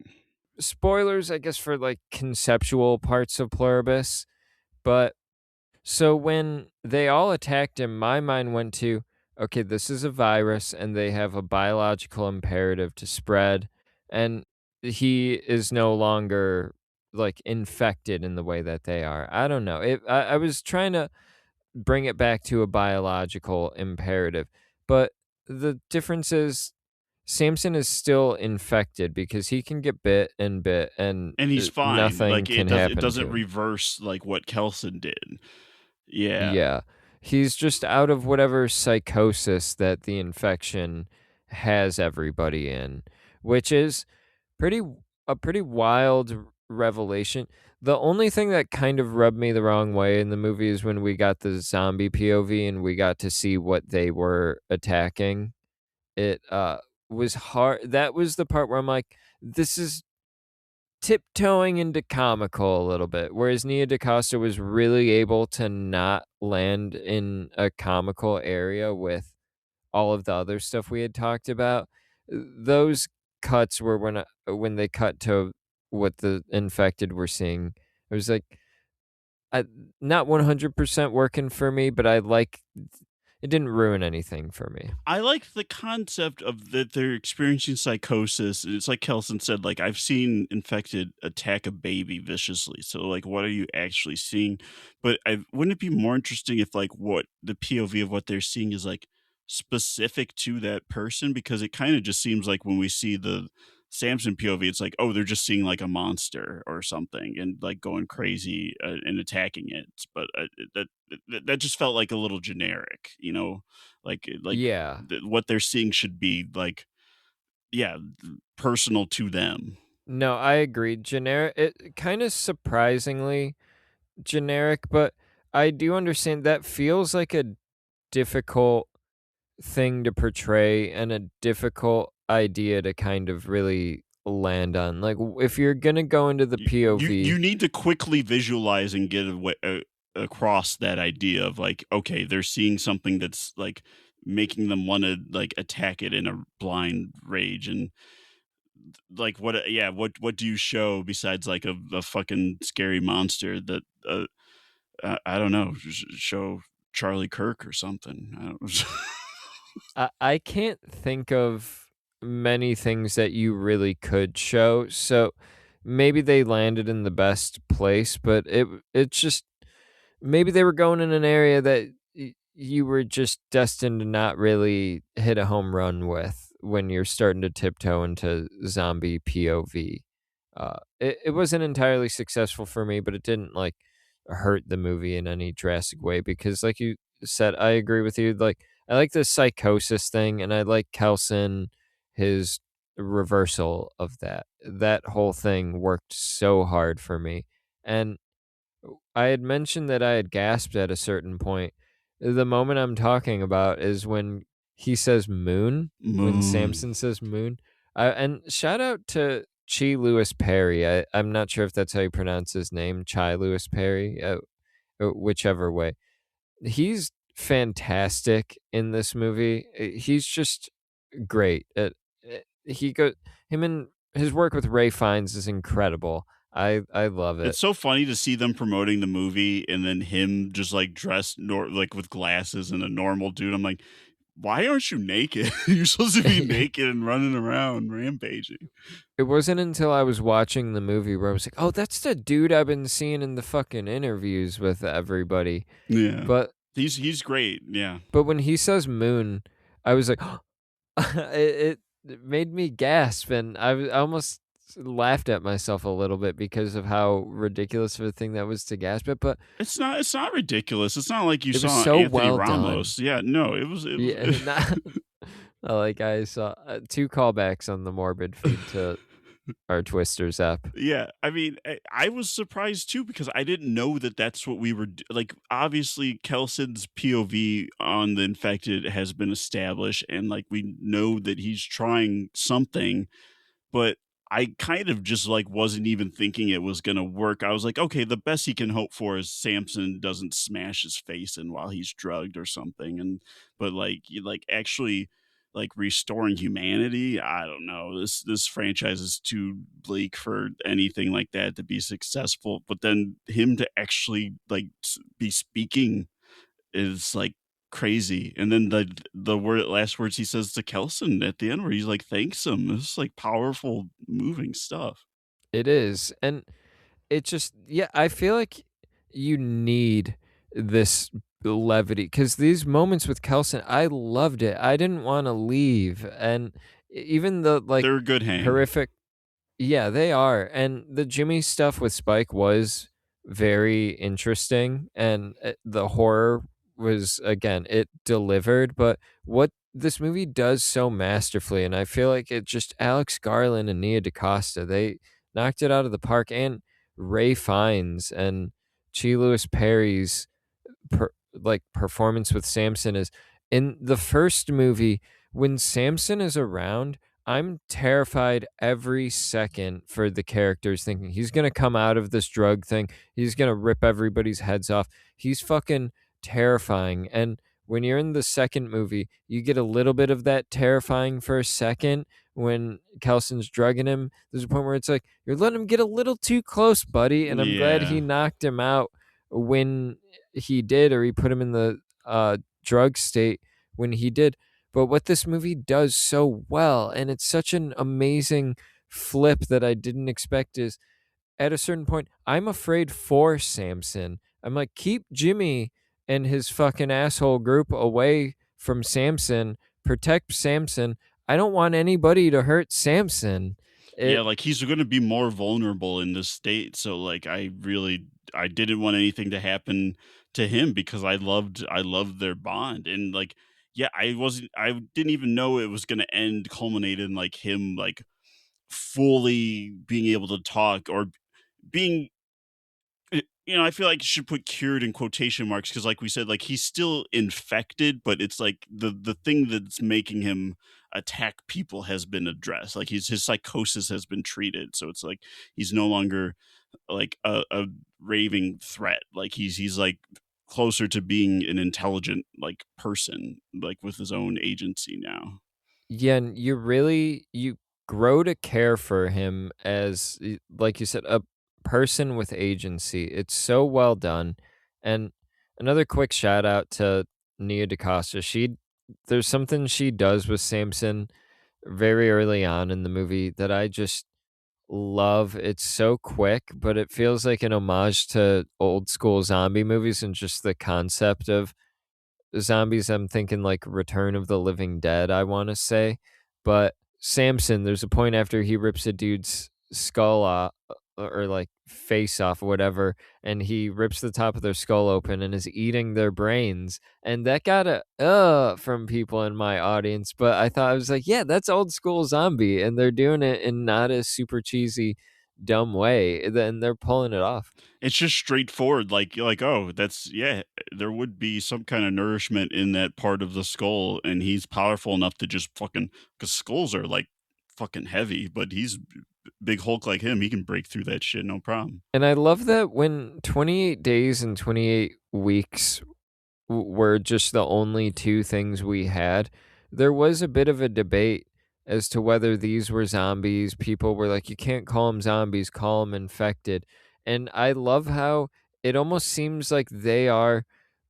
Spoilers, I guess, for like conceptual parts of Pluribus, but so when they all attacked him, my mind went to, okay, this is a virus and they have a biological imperative to spread. And he is no longer like infected in the way that they are. I don't know. I was trying to bring it back to a biological imperative, but the difference is Samson is still infected because he can get bit and
And he's fine.
nothing
Like
can
it
happen to
doesn't
him.
reverse like what Kelson did. Yeah.
Yeah. He's just out of whatever psychosis that the infection has everybody in, which is pretty a pretty wild revelation. The only thing that kind of rubbed me the wrong way in the movie is when we got the zombie POV and we got to see what they were attacking. It was hard. That was the part where I'm like, this is tiptoeing into comical a little bit, whereas Nia DaCosta was really able to not land in a comical area with all of the other stuff we had talked about. Those cuts were when they cut to what the infected were seeing. It was like I, not 100% working for me, but I like it didn't ruin anything for me.
I like the concept of that they're experiencing psychosis. It's like Kelson said, like I've seen infected attack a baby viciously. So like what are you actually seeing? But wouldn't it be more interesting if like what the POV of what they're seeing is like specific to that person? Because it kind of just seems like when we see the Samson POV, it's like, oh, they're just seeing like a monster or something and like going crazy and attacking it. But that just felt like a little generic, you know,
Yeah.
what they're seeing should be like, yeah, personal to them.
No, I agree. Generic, it kind of surprisingly generic, but I do understand that feels like a difficult thing to portray and a difficult idea to kind of really land on. Like if you're going to go into the
You
POV,
need to quickly visualize and get across that idea of like, okay, they're seeing something that's like making them want to like attack it in a blind rage and like what do you show besides like a fucking scary monster that I don't know, show Charlie Kirk or something. I don't
I can't think of many things that you really could show, so maybe they landed in the best place, but it's just maybe they were going in an area that you were just destined to not really hit a home run with when you're starting to tiptoe into zombie POV. It wasn't entirely successful for me, but it didn't like hurt the movie in any drastic way because, like you said, I agree with you. Like I like the psychosis thing, and I like Kelson, his reversal of that. That whole thing worked so hard for me, and I had mentioned that I had gasped at a certain point. The moment I'm talking about is when he says moon, when
Moon.
Samson says moon. And shout out to Chi Lewis Perry. I'm not sure if that's how you pronounce his name, Chai Lewis Perry, whichever way. He's fantastic in this movie. He's just great. He go him and his work with Ray Fiennes is incredible. I love it.
It's so funny to see them promoting the movie and then him just, like, dressed like, with glasses and a normal dude. I'm like, "Why aren't you naked? You're supposed to be naked and running around rampaging."
It wasn't until I was watching the movie where I was like, "Oh, that's the dude I've been seeing in the fucking interviews with everybody."
Yeah.
But
He's great, yeah.
when he says moon, I was like, it made me gasp, and I almost laughed at myself a little bit because of how ridiculous of a thing that was to gasp at. But
It's not ridiculous. It's not like you
it was
saw
so
Anthony
well done.
Ramos. Yeah, no, it was
Yeah, not, like I saw two callbacks on the morbid feed to our Twisters app.
Yeah, I mean, I was surprised too because I didn't know that that's what we were like. Obviously, Kelson's POV on the infected has been established, and like we know that he's trying something, but I kind of just like wasn't even thinking it was gonna work. I was like, okay, the best he can hope for is Samson doesn't smash his face in while he's drugged or something. And but like like actually like restoring humanity, I don't know. This franchise is too bleak for anything like that to be successful. But then him to actually like be speaking is like crazy. And then the last words he says to Kelson at the end where he's like thanks him. It's like powerful, moving stuff.
It is, and it just yeah, I feel like you need this levity because these moments with Kelson, I loved it. I didn't want to leave, and even the like
They're a good hang.
horrific. Yeah, they are, and the Jimmy stuff with Spike was very interesting, and, the horror was again, it delivered, but what this movie does so masterfully, and I feel like it just Alex Garland and Nia DaCosta, they knocked it out of the park, and Ray Fiennes and Chi Lewis Perry's performance with Samson is in the first movie when Samson is around, I'm terrified every second for the characters thinking he's going to come out of this drug thing, he's going to rip everybody's heads off. He's fucking terrifying, and when you're in the second movie, you get a little bit of that terrifying for a second when Kelson's drugging him. There's a point where it's like you're letting him get a little too close, buddy, and I'm glad he
Yeah.
knocked him out when he did, or he put him in the drug state when he did. But what this movie does so well, and it's such an amazing flip that I didn't expect, is at a certain point, I'm afraid for Samson. I'm like, keep Jimmy and his fucking asshole group away from Samson. Protect Samson. I don't want anybody to hurt Samson.
Yeah,
It
like he's gonna be more vulnerable in this state. So like I didn't want anything to happen to him because I loved their bond. And like yeah, I didn't even know it was gonna end culminate in like him like fully being able to talk or being I feel like you should put cured in quotation marks because, like we said, like he's still infected, but it's like the thing that's making him attack people has been addressed. Like his psychosis has been treated, so it's like he's no longer like a raving threat. Like he's like closer to being an intelligent like person, like with his own agency now.
Yeah, and you grow to care for him as like you said, a person with agency. It's so well done. And another quick shout out to Nia DaCosta. There's something she does with Samson very early on in the movie that I just love. It's so quick, but it feels like an homage to old school zombie movies and just the concept of zombies. I'm thinking like Return of the Living Dead, I want to say. But Samson, there's a point after he rips a dude's skull off or like face off or whatever, and he rips the top of their skull open and is eating their brains. And that got a from people in my audience. But I thought I was like, yeah, that's old school zombie, and they're doing it in not a super cheesy, dumb way. Then they're pulling it off.
It's just straightforward, like, you're like, "Oh, that's yeah, there would be some kinda nourishment in that part of the skull, and he's powerful enough to just fucking, because skulls are, like, fucking heavy, but he's big Hulk like him, he can break through that shit, no problem."
And I love that when 28 days and 28 weeks were just the only two things we had, there was a bit of a debate as to whether these were zombies. People were like, you can't call them zombies, call them infected. And I love how it almost seems like they are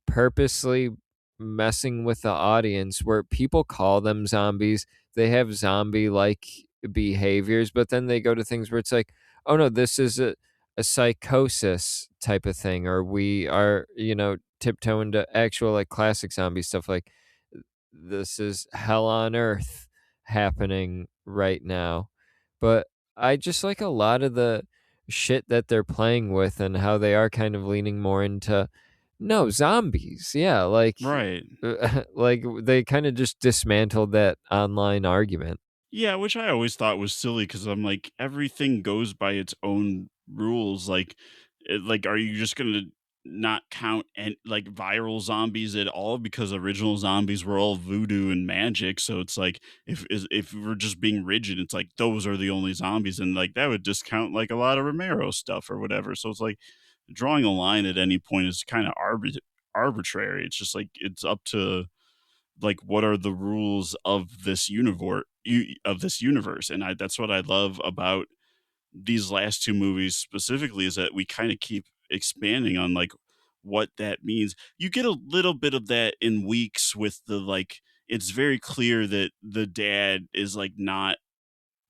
purposely messing with the audience where people call them zombies. They have zombie like behaviors, but then they go to things where it's like, oh no, this is a psychosis type of thing, or we are, tiptoe into actual like classic zombie stuff like this is hell on earth happening right now. But I just like a lot of the shit that they're playing with and how they are kind of leaning more into no zombies. Yeah, like
Right.
like they kind of just dismantled that online argument.
Yeah, which I always thought was silly because I'm like, everything goes by its own rules. Like, like, are you just gonna not count and like viral zombies at all because original zombies were all voodoo and magic? So it's like, if we're just being rigid, it's like those are the only zombies, and like that would discount like a lot of Romero stuff or whatever. So it's like drawing a line at any point is kind of arbitrary. It's just like it's up to like what are the rules of this universe, and that's what I love about these last two movies specifically, is that we kind of keep expanding on like what that means. You get a little bit of that in Weeks with the like, it's very clear that the dad is like not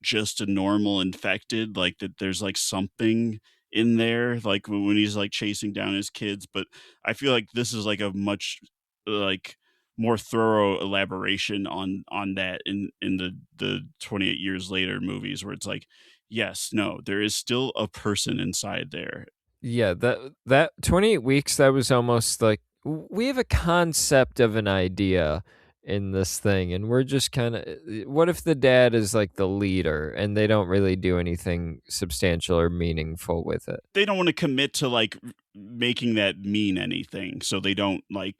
just a normal infected, like that there's like something in there, like when he's like chasing down his kids. But I feel like this is like a much like more thorough elaboration on that in the 28 years later movies, where it's like, yes, no, there is still a person inside there.
Yeah, that 28 weeks, that was almost like we have a concept of an idea in this thing, and we're just kind of what if the dad is like the leader and they don't really do anything substantial or meaningful with it?
They don't want to commit to like making that mean anything, so they don't like,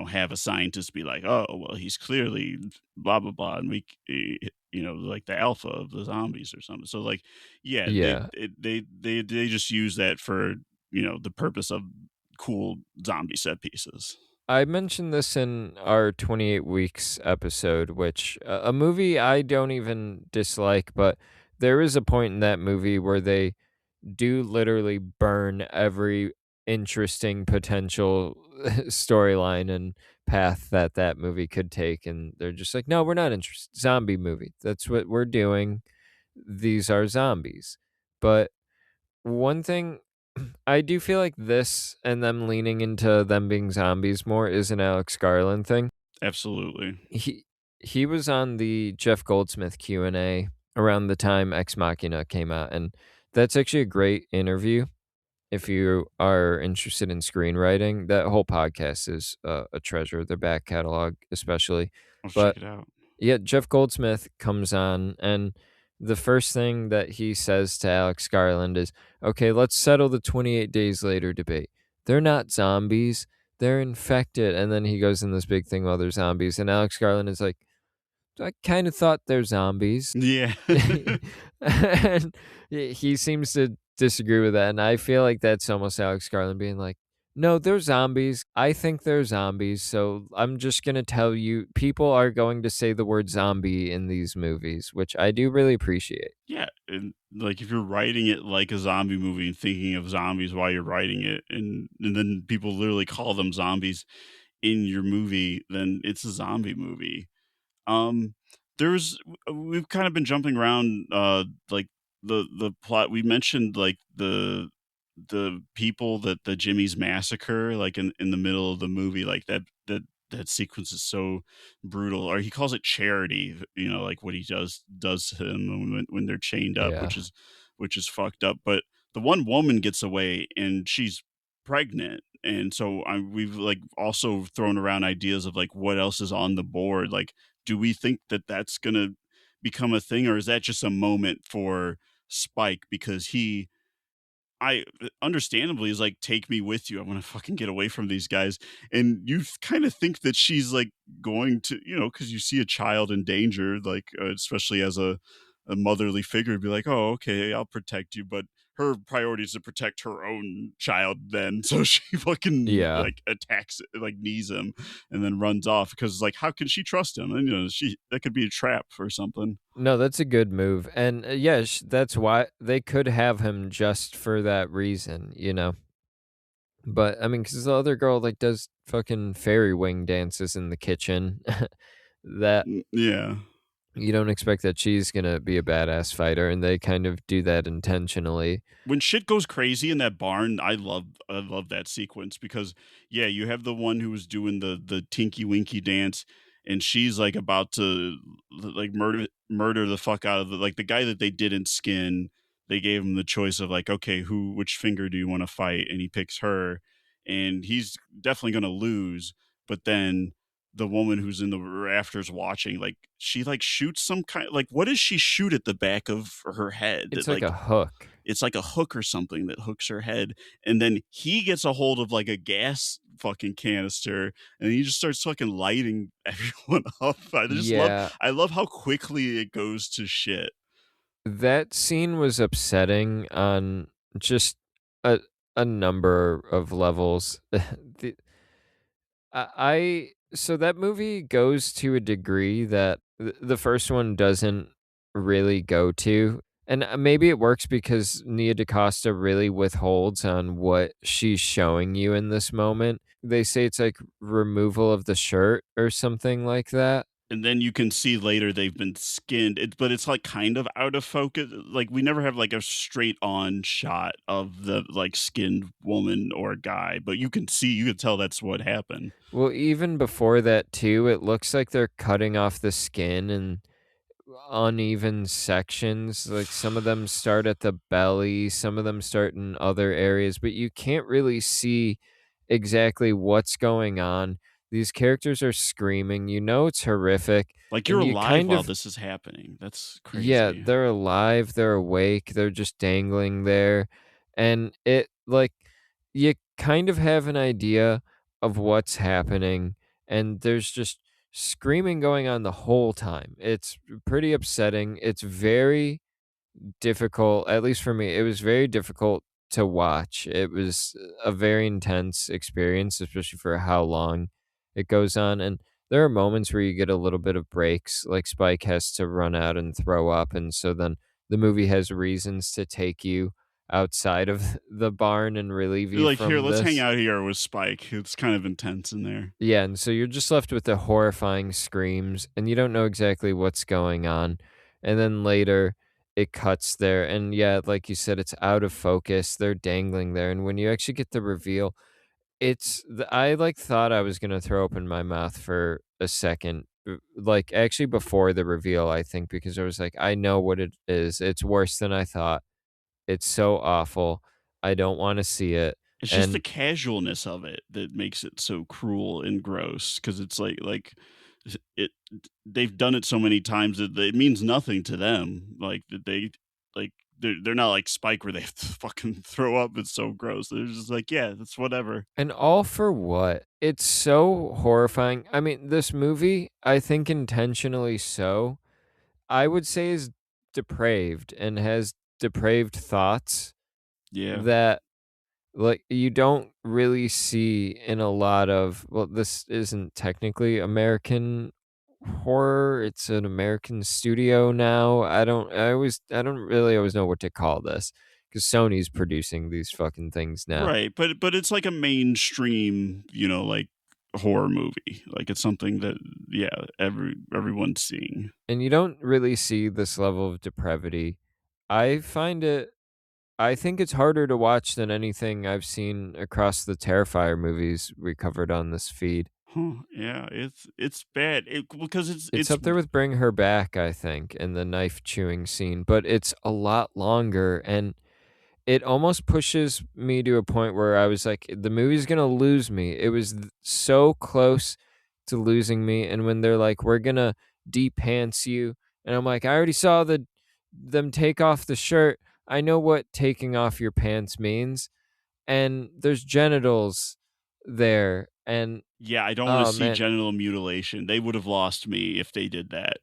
have a scientist be like, oh well, he's clearly blah blah blah, and like the alpha of the zombies or something. So like, yeah,
Yeah.
they just use that for the purpose of cool zombie set pieces.
I mentioned this in our 28 weeks episode, which a movie I don't even dislike, but there is a point in that movie where they do literally burn every interesting potential storyline and path that that movie could take, and they're just like, no, we're not interested. Zombie movie, that's what we're doing. These are zombies. But one thing, I do feel like this and them leaning into them being zombies more is an Alex Garland thing.
Absolutely.
He was on the Jeff Goldsmith Q&A around the time Ex Machina came out, and that's actually a great interview if you are interested in screenwriting. That whole podcast is a treasure, their back catalog especially.
I'll
But
check it out.
yeah, Jeff Goldsmith comes on, and the first thing that he says to Alex Garland is, okay, let's settle the 28 days later debate. They're not zombies, they're infected. And then he goes in this big thing while they're zombies. And Alex Garland is like, I kind of thought they're zombies.
Yeah.
And he seems to disagree with that. And I feel like that's almost Alex Garland being like, No, they're zombies. I think they're zombies, so I'm just gonna tell you, people are going to say the word zombie in these movies, which I do really appreciate.
Yeah, and, like, if you're writing it like a zombie movie and thinking of zombies while you're writing it, and then people literally call them zombies in your movie, then it's a zombie movie. Um, there's we've kind of been jumping around, like, the plot. We mentioned, like, the people that the Jimmy's massacre, like, in the middle of the movie, like, that sequence is so brutal, or he calls it charity, you know, like, what he does to them when they're chained up,
Yeah.
which is fucked up, but the one woman gets away, and she's pregnant, and so, we've, like, also thrown around ideas of, like, what else is on the board, like, do we think that that's gonna become a thing, or is that just a moment for Spike because I understandably is like, "Take me with you. I wanna fucking get away from these guys." And you kinda think that she's, like, going to, because you see a child in danger, like, especially as a motherly figure, be like, "Oh, okay, I'll protect you," but her priority is to protect her own child then, so she fucking,
Yeah.
like, attacks like, knees him and then runs off because, like, how can she trust him? And, she that could be a trap or something.
No, that's a good move, and, yeah, that's why they could have him just for that reason, you know? But, I mean, because the other girl, like, does fucking fairy wing dances in the kitchen that
Yeah.
you don't expect that she's gonna be a badass fighter, and they kind of do that intentionally.
When shit goes crazy in that barn, I love that sequence because yeah, you have the one who was doing the tinky winky dance, and she's like about to like murder the fuck out of the guy that they didn't skin. They gave him the choice of like, okay, which finger do you want to fight? And he picks her, and he's definitely gonna lose. But then the woman who's in the rafters watching, like she like shoots some kind, like what does she shoot at the back of her head
It's
that
like a
like
hook.
it's like a hook or something that hooks her head, and then he gets a hold of, like, a gas fucking canister, and he just starts fucking lighting everyone up.
Yeah,
I love how quickly it goes to shit.
that scene was upsetting on just a a number of levels. The so that movie goes to a degree that the first one doesn't really go to, and, maybe it works because Nia DaCosta really withholds on what she's showing you in this moment. They say it's like removal of the shirt or something like that.
And then you can see later they've been skinned, but it's, like, kind of out of focus, like, we never have, like, a straight on shot of the, like, skinned woman or guy, but you can tell that's what happened.
Well, even before that too, it looks like they're cutting off the skin and uneven sections. Like some of them start at the belly, some of them start in other areas, but you can't really see exactly what's going on. These characters are screaming. You know it's horrific,
Like, you're
and you
alive
kind
while
of,
this is happening. That's
yeah,
crazy.
they're alive, they're awake, they're just dangling there. And it like you kind of have an idea of what's happening, and there's just screaming going on the whole time. It's pretty upsetting. It's very difficult, at least for me. It was very difficult to watch. It was a very intense experience, especially for how long it goes on. And there are moments where you get a little bit of breaks, like Spike has to run out and throw up. And so then the movie has reasons to take you outside of the barn and relieve
You're
you
like, "Here,
from
let's hang
this.
out here with Spike." It's kind of intense in there.
Yeah, and so you're just left with the horrifying screams, and you don't know exactly what's going on. And then later, it cuts there, and yeah, like you said, it's out of focus. They're dangling there, and when you actually get the reveal, I like thought I was gonna throw open my mouth for a second, like actually before the reveal, I think, because I was like, I know what it is. It's worse than I thought. It's so awful. I don't want to see it,
It's just the
and
casualness of it that makes it so cruel and gross. Because it's it they've done it so many times that it means nothing to them, like, that like, they're not like Spike where they have to fucking throw up, it's so gross. They're just like, "Yeah, that's whatever."
And all for what? It's so horrifying. I mean, this movie, I think intentionally so, I would say is depraved and has depraved thoughts
Yeah.
that Like, you don't really see in a lot of, well, this isn't technically American horror, it's an American studio now. I don't really always know what to call this, because Sony's producing these fucking things now,
Right, but it's like a mainstream, like horror movie. Like it's something that yeah, everyone's seeing.
and you don't really see this level of depravity. I find it I think it's harder to watch than anything I've seen across the Terrifier movies we covered on this feed.
Huh, yeah, it's bad. Because
It's up there with Bring Her Back, I think, and the knife chewing scene, but it's a lot longer, and it almost pushes me to a point where I was like, the movie's gonna lose me. It was so close to losing me, and when they're like, we're gonna de-pants you, and I'm like, I already saw them take off the shirt. I know what taking off your pants means, and there's genitals there, and
Yeah, I don't wanna
oh
see
man,
genital mutilation. They would have lost me if they did that.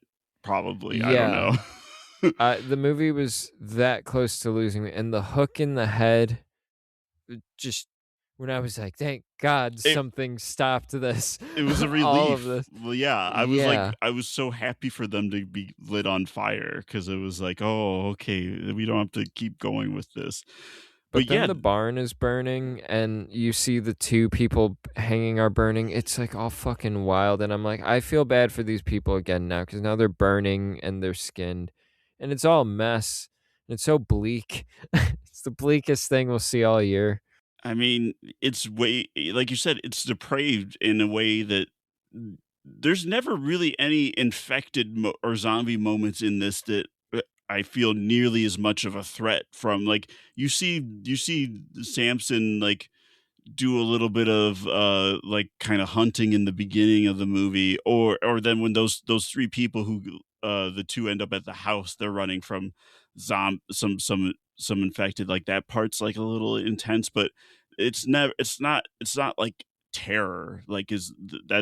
Probably, I don't
yeah.
know.
The movie was that close to losing me, and the hook in the head, just when I was like, "Thank God
It
something stopped this,
it was a
all of
relief.
this."
Well, yeah,
Yeah,
I was so happy for them to be lit on fire because it was like, "Oh, okay, we don't have to keep going with this."
but
But
then
yeah,
the barn is burning, and you see the 2 people hanging are burning. It's, like, all fucking wild, and I'm like, I feel bad for these people again now, because now they're burning and they're skinned, and it's all a mess, and it's so bleak. It's the bleakest thing we'll see all year.
I mean, it's way like you said, it's depraved in a way that there's never really any infected or zombie moments in this that I feel nearly as much of a threat from. Like you see Samson like do a little bit of like kind of hunting in the beginning of the movie, or then when those three people who the two end up at the house, they're running from some infected, like that part's like a little intense, but it's not like terror, like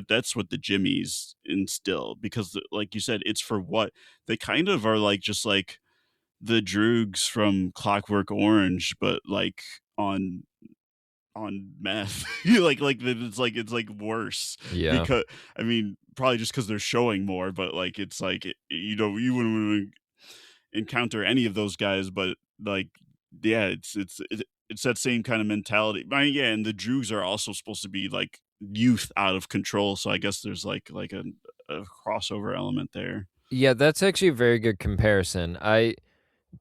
that's what the jimmies instill, because like you said, it's for what they kind of are, like just like the droogs from Clockwork Orange, but like on meth. Like that it's like worse
Yeah.
because I mean, probably just because 'cause they're showing more, but like it's like, you wouldn't wanna encounter any of those guys, but like, yeah, it's that same kind of mentality. I mean, yeah, and the Droogs are also supposed to be like youth out of control, so I guess there's like a crossover element there.
Yeah, that's actually a very good comparison. I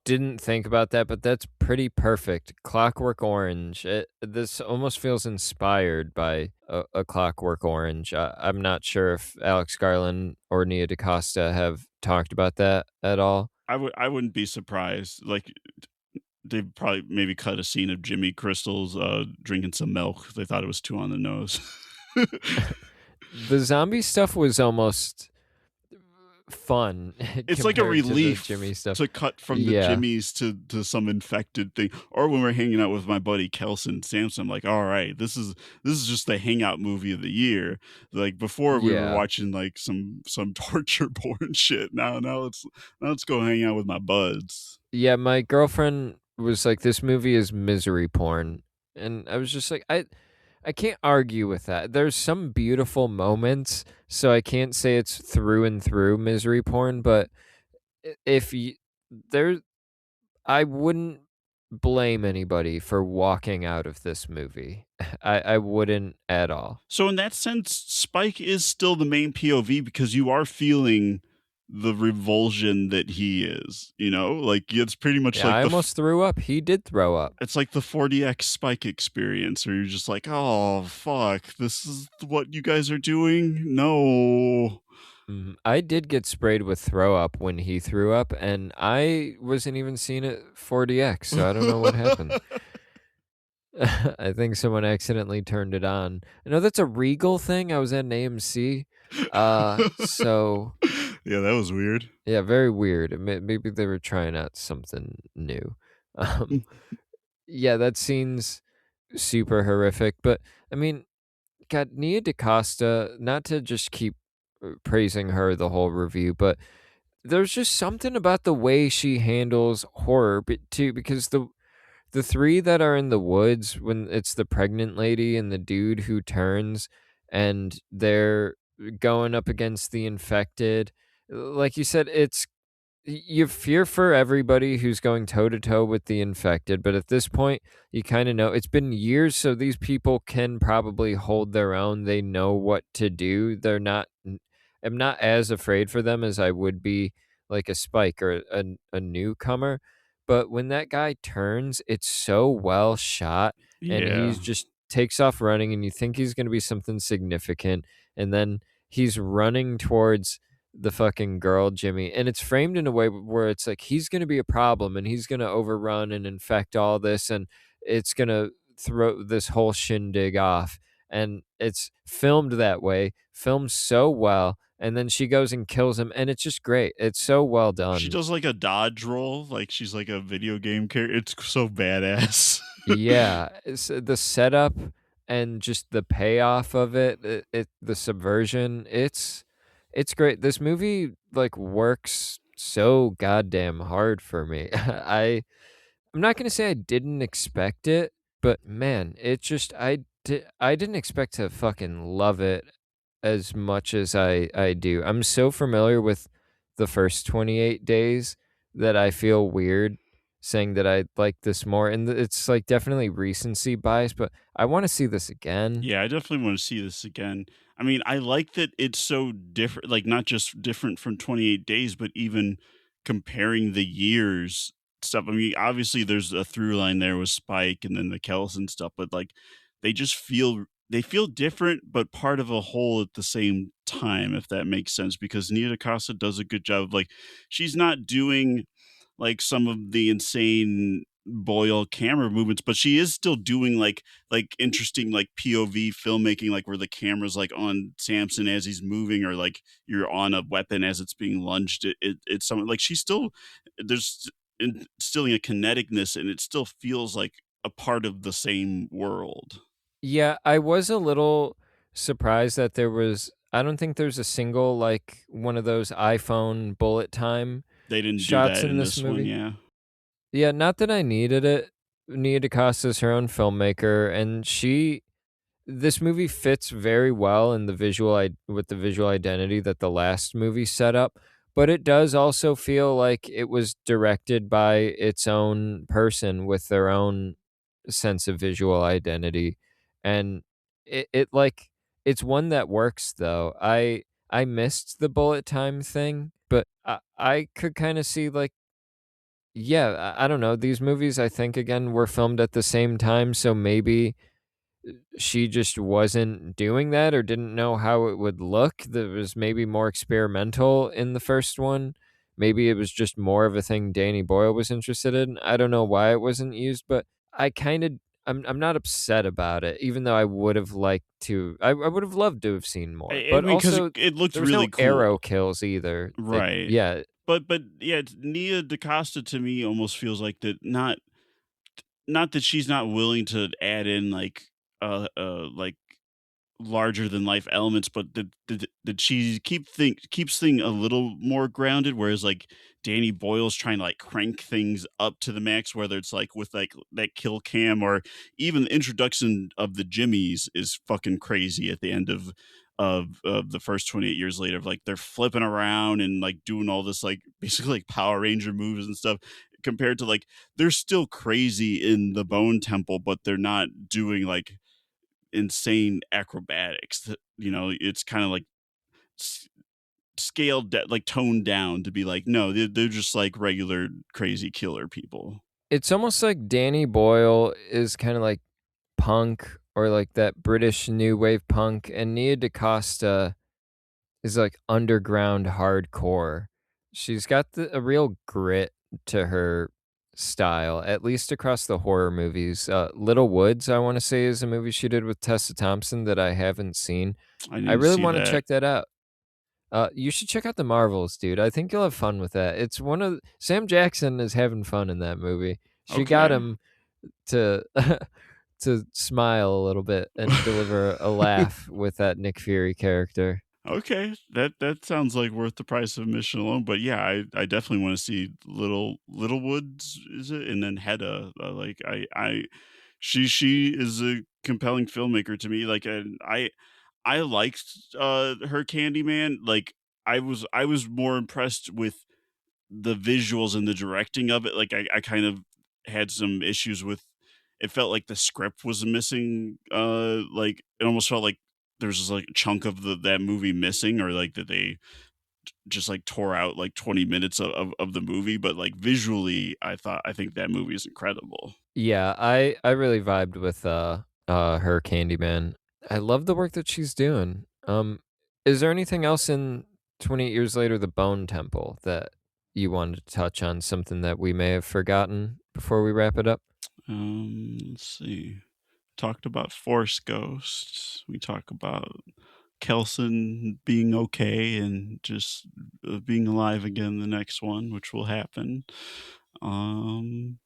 didn't think about that, but that's pretty perfect. Clockwork Orange. This almost feels inspired by a Clockwork Orange. I'm not sure if Alex Garland or Nia DaCosta have talked about that at all.
I wouldn't be surprised. Like they probably maybe cut a scene of Jimmy Crystal's, drinking some milk. They thought it was too on the nose.
The zombie stuff was almost fun
It's like a
compared to the Jimmy
relief
stuff.
to cut from the
Yeah,
Jimmies to some infected thing. Or when we're hanging out with my buddy Kelson Samson, I'm like, "All right, this is just the hangout movie of the year." Like, before we were
yeah.
watching, like, some torture porn shit. Now let's go hang out with my buds.
Yeah, my girlfriend was like, "This movie is misery porn," and I was just like, I can't argue with that. There's some beautiful moments, so I can't say it's through and through misery porn, but if you there I wouldn't blame anybody for walking out of this movie. I wouldn't at all.
So in that sense, Spike is still the main POV because you are feeling the revulsion that he is, you know? Like, it's pretty much
Yeah,
like
I almost threw up. He did throw up.
it's like the 40X Spike experience where you're just like, "Oh, fuck. This is what you guys are doing? No."
I did get sprayed with throw up when he threw up, and I wasn't even seeing it 40x, so I don't know what happened. I think someone accidentally turned it on. I know that's a Regal thing. I was at an AMC. So
Yeah, that was weird.
yeah, very weird. Maybe they were trying out something new. Um, yeah, that scene's super horrific. But I mean, God, Nia DaCosta, not to just keep praising her the whole review, but there's just something about the way she handles horror, but too, because the 3 that are in the woods when it's the pregnant lady and the dude who turns and they're going up against the infected. Like you said, you fear for everybody who's going toe to toe with the infected, but at this point, you kind of know it's been years, so these people can probably hold their own. They know what to do. I'm not as afraid for them as I would be like a Spike or a newcomer. But when that guy turns, it's so well shot, and
Yeah.
he's just takes off running, and you think he's going to be something significant, and then he's running towards the fucking girl Jimmy, and it's framed in a way where it's like he's going to be a problem and he's going to overrun and infect all this and it's going to throw this whole shindig off, and it's filmed that way, filmed so well, and then she goes and kills him and it's just great. It's so well
She
done.
does like a dodge roll, like she's like a video game character. It's so badass.
Yeah, it's the setup and just the payoff of the subversion. It's great. This movie like works so goddamn hard for me. I'm not gonna say I didn't expect it, but man, it just I didn't expect to fucking love it as much as I do. I'm so familiar with the first 28 days that I feel weird saying that I like this more, and it's like definitely recency bias, but I want to see this again.
Yeah, I definitely want to see this again. I mean, I like that it's so different, like not just different from 28 Days, but even comparing the years stuff. I mean, obviously there's a through line there with Spike and then the Kelson stuff, but like they feel different, but part of a whole at the same time, if that makes sense, because Nia DaCosta does a good job of like she's not doing like some of the insane Boyle camera movements, but she is still doing like interesting like POV filmmaking, like where the camera's like on Samson as he's moving, or like you're on a weapon as it's being lunged. It's something like she's still there's instilling a kineticness, and it still feels like a part of the same world.
Yeah, I was a little surprised that I don't think there's a single like one of those iPhone bullet time
They didn't do
shots
that
in
in
this
this one,
movie.
yeah.
Yeah, not that I needed it. Nia DaCosta's her own filmmaker, and this movie fits very well in with the visual identity that the last movie set up, but it does also feel like it was directed by its own person with their own sense of visual identity, and it like it's one that works though. I missed the bullet time thing, but I could kind of see like yeah, I don't know. These movies, I think, again, were filmed at the same time, so maybe she just wasn't doing that or didn't know how it would look. That was maybe more experimental in the first one. Maybe it was just more of a thing Danny Boyle was interested in. I don't know why it wasn't used, but I kind of I'm not upset about it, even though I would have liked to. I would have loved to have seen more.
I
But
mean, because
also,
it looks
there was
really
no arrow
cool.
kills either. That
Right.
yeah,
But yeah, Nia DaCosta to me almost feels like that not that she's not willing to add in like larger than life elements, but that she keeps thing a little more grounded, whereas like Danny Boyle's trying to like crank things up to the max, whether it's like with like that kill cam, or even the introduction of the Jimmies is fucking crazy at the end of the first 28 years later, of like they're flipping around and like doing all this like basically like Power Ranger moves and stuff, compared to like they're still crazy in the Bone Temple, but they're not doing like insane acrobatics. It's kind of like s- like toned down to be like, no, they're just like regular crazy killer people.
it's almost like Danny Boyle is kind of like punk or like that British new wave punk, and Nia DaCosta is like underground hardcore. She's got a real grit to her style, at least across the horror movies. Little Woods, I want to say, is a movie she did with Tessa Thompson that I haven't seen.
I
I
need to
really
see
want to
that.
check that out. You should check out The Marvels, dude. I think you'll have fun with that. It's one of Sam Jackson is having fun in that movie. She got
Okay.
him to to smile a little bit and deliver a laugh with that Nick Fury character.
Okay, that sounds like worth the price of admission alone. But yeah, I definitely want to see Little Woods, is it? And then Hedda. Like she is a compelling filmmaker to me. Like, and I liked her Candyman. Like I was more impressed with the visuals and the directing of it. Like I kind of had some issues with, it felt like the script was missing, like it almost felt like there's just like a chunk of that movie missing, or like that they just like tore out like 20 minutes of the movie. But like visually, I think that movie is incredible.
Yeah, I really vibed with her Candyman. I love the work that she's doing. Is there anything else in 28 Years Later, The Bone Temple, that you wanted to touch on, something that we may have forgotten before we wrap it up?
Let's see. Talked about Force Ghosts. We talk about Kelson being okay and just being alive again. The next one, which will happen. Um,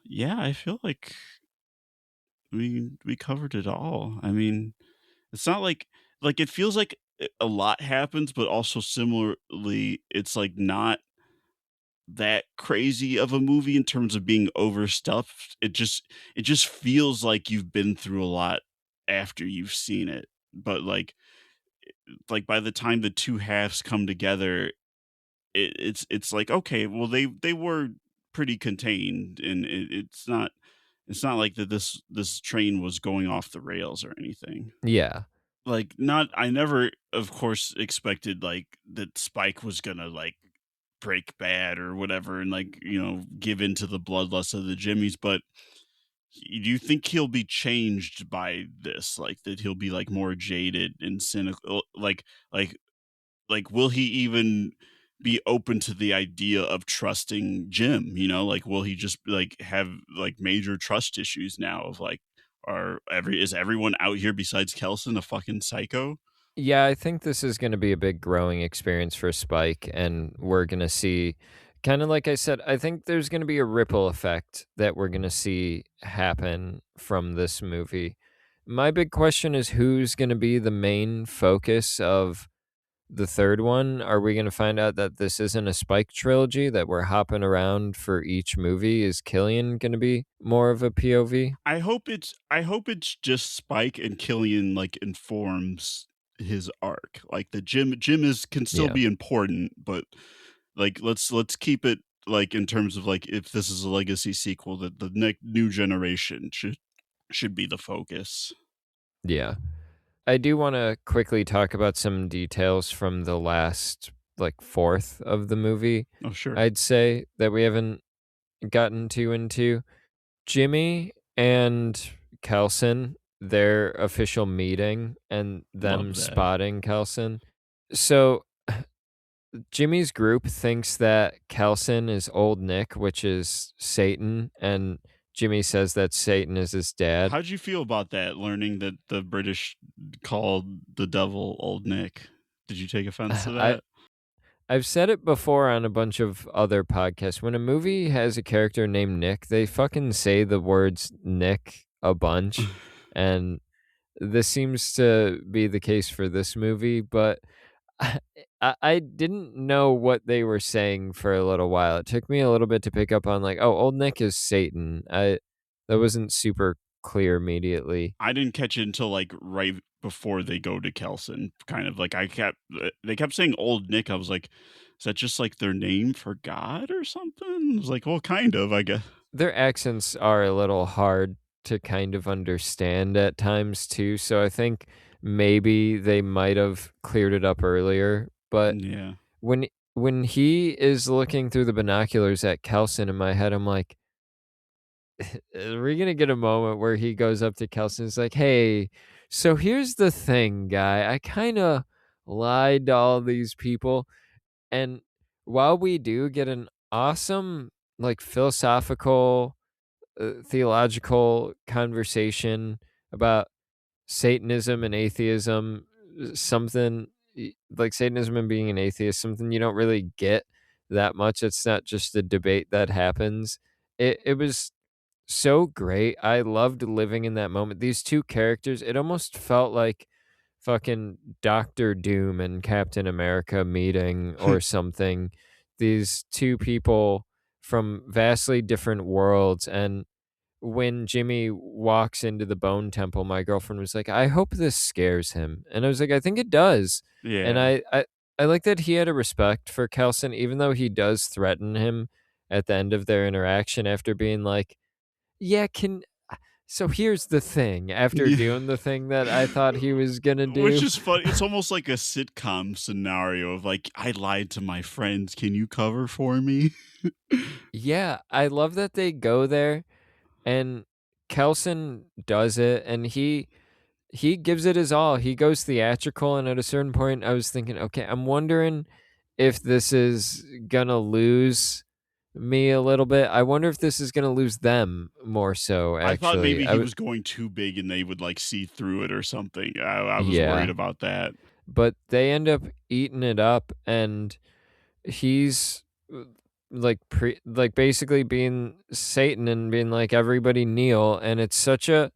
yeah, I feel like we covered it all. I mean, it's not like it feels like a lot happens, but also similarly, it's like not that crazy of a movie in terms of being overstuffed. It just feels like you've been through a lot after you've seen it. But like by the time the two halves come together, it's like, okay, well they were pretty contained, and it's not like that this train was going off the rails or anything.
Yeah.
Like, not I never, of course, expected, like, that Spike was gonna, like, break bad or whatever and, like, give into the bloodlust of the Jimmies, but do you think he'll be changed by this? Like, that he'll be, like, more jaded and cynical? Like, will he even be open to the idea of trusting Jim? Like, will he just, like, have, like, major trust issues now of, like, is everyone out here besides Kelson a fucking psycho?
Yeah, I think this is going to be a big growing experience for Spike, and we're going to see, kind of like I said, I think there's going to be a ripple effect that we're going to see happen from this movie. My big question is, who's going to be the main focus of the third one? Are we going to find out that this isn't a Spike trilogy, that we're hopping around for each movie? Is Killian going to be more of a POV?
I hope it's just Spike and Killian, like, informs his arc. Like, the Jim is can still
Yeah.
be important, but, like, let's keep it, like, in terms of, like, if this is a legacy sequel, that the new generation should be the focus.
Yeah. I do want to quickly talk about some details from the last, like, fourth of the movie.
Oh, sure.
I'd say that we haven't gotten too into Jimmy and Kelson, their official meeting and them
Love that.
spotting Kelson. So Jimmy's group thinks that Kelson is old Nick, which is Satan, and Jimmy says that Satan is his dad.
How'd you feel about that, learning that the British called the devil Old Nick? Did you take offense to
I
that?
I've said it before on a bunch of other podcasts. When a movie has a character named Nick, they fucking say the words Nick a bunch. And this seems to be the case for this movie, but I didn't know what they were saying for a little while. It took me a little bit to pick up on, like, oh, old Nick is Satan. That wasn't super clear immediately.
I didn't catch it until, like, right before they go to Kelson, kind of, like, they kept saying Old Nick. I was like, "Is that just, like, their name for God or something?" I was like, "Well, kind of, I guess."
Their accents are a little hard to kind of understand at times too, so I think maybe they might have cleared it up earlier, but
Yeah.
when when he is looking through the binoculars at Kelson, in my head, I'm like, are we gonna get a moment where he goes up to Kelson and is like, "Hey, so here's the thing, guy. I kinda lied to all these people." And while we do get an awesome, like, philosophical, theological conversation about Satanism and atheism, something like Satanism and being an atheist, something you don't really get that much. It's not just a debate that happens. It was so great. I loved living in that moment. These two characters, it almost felt like fucking Doctor Doom and Captain America meeting or something. These two people from vastly different worlds. And when Jimmy walks into the Bone Temple, my girlfriend was like, "I hope this scares him." And I was like, "I think it does." And
Yeah.
I like that he had a respect for Kelson, even though he does threaten him at the end of their interaction after being like, "Yeah, can so here's the thing," after
Yeah.
doing the thing that I thought he was gonna
Which
do.
is funny. It's almost like a sitcom scenario of like, I lied to my friends. Can you cover for me?
Yeah, I love that they go there and Kelson does it and he gives it his all. He goes theatrical, and at a certain point, I was thinking, okay, I'm wondering if this is gonna lose me a little bit. I wonder if this is gonna lose them more so,
I thought
actually.
maybe he was going too big and they would like see through it or something. I was worried
Yeah,
about that.
but they end up eating it up, and he's like basically being Satan and being like everybody kneel, and it's such a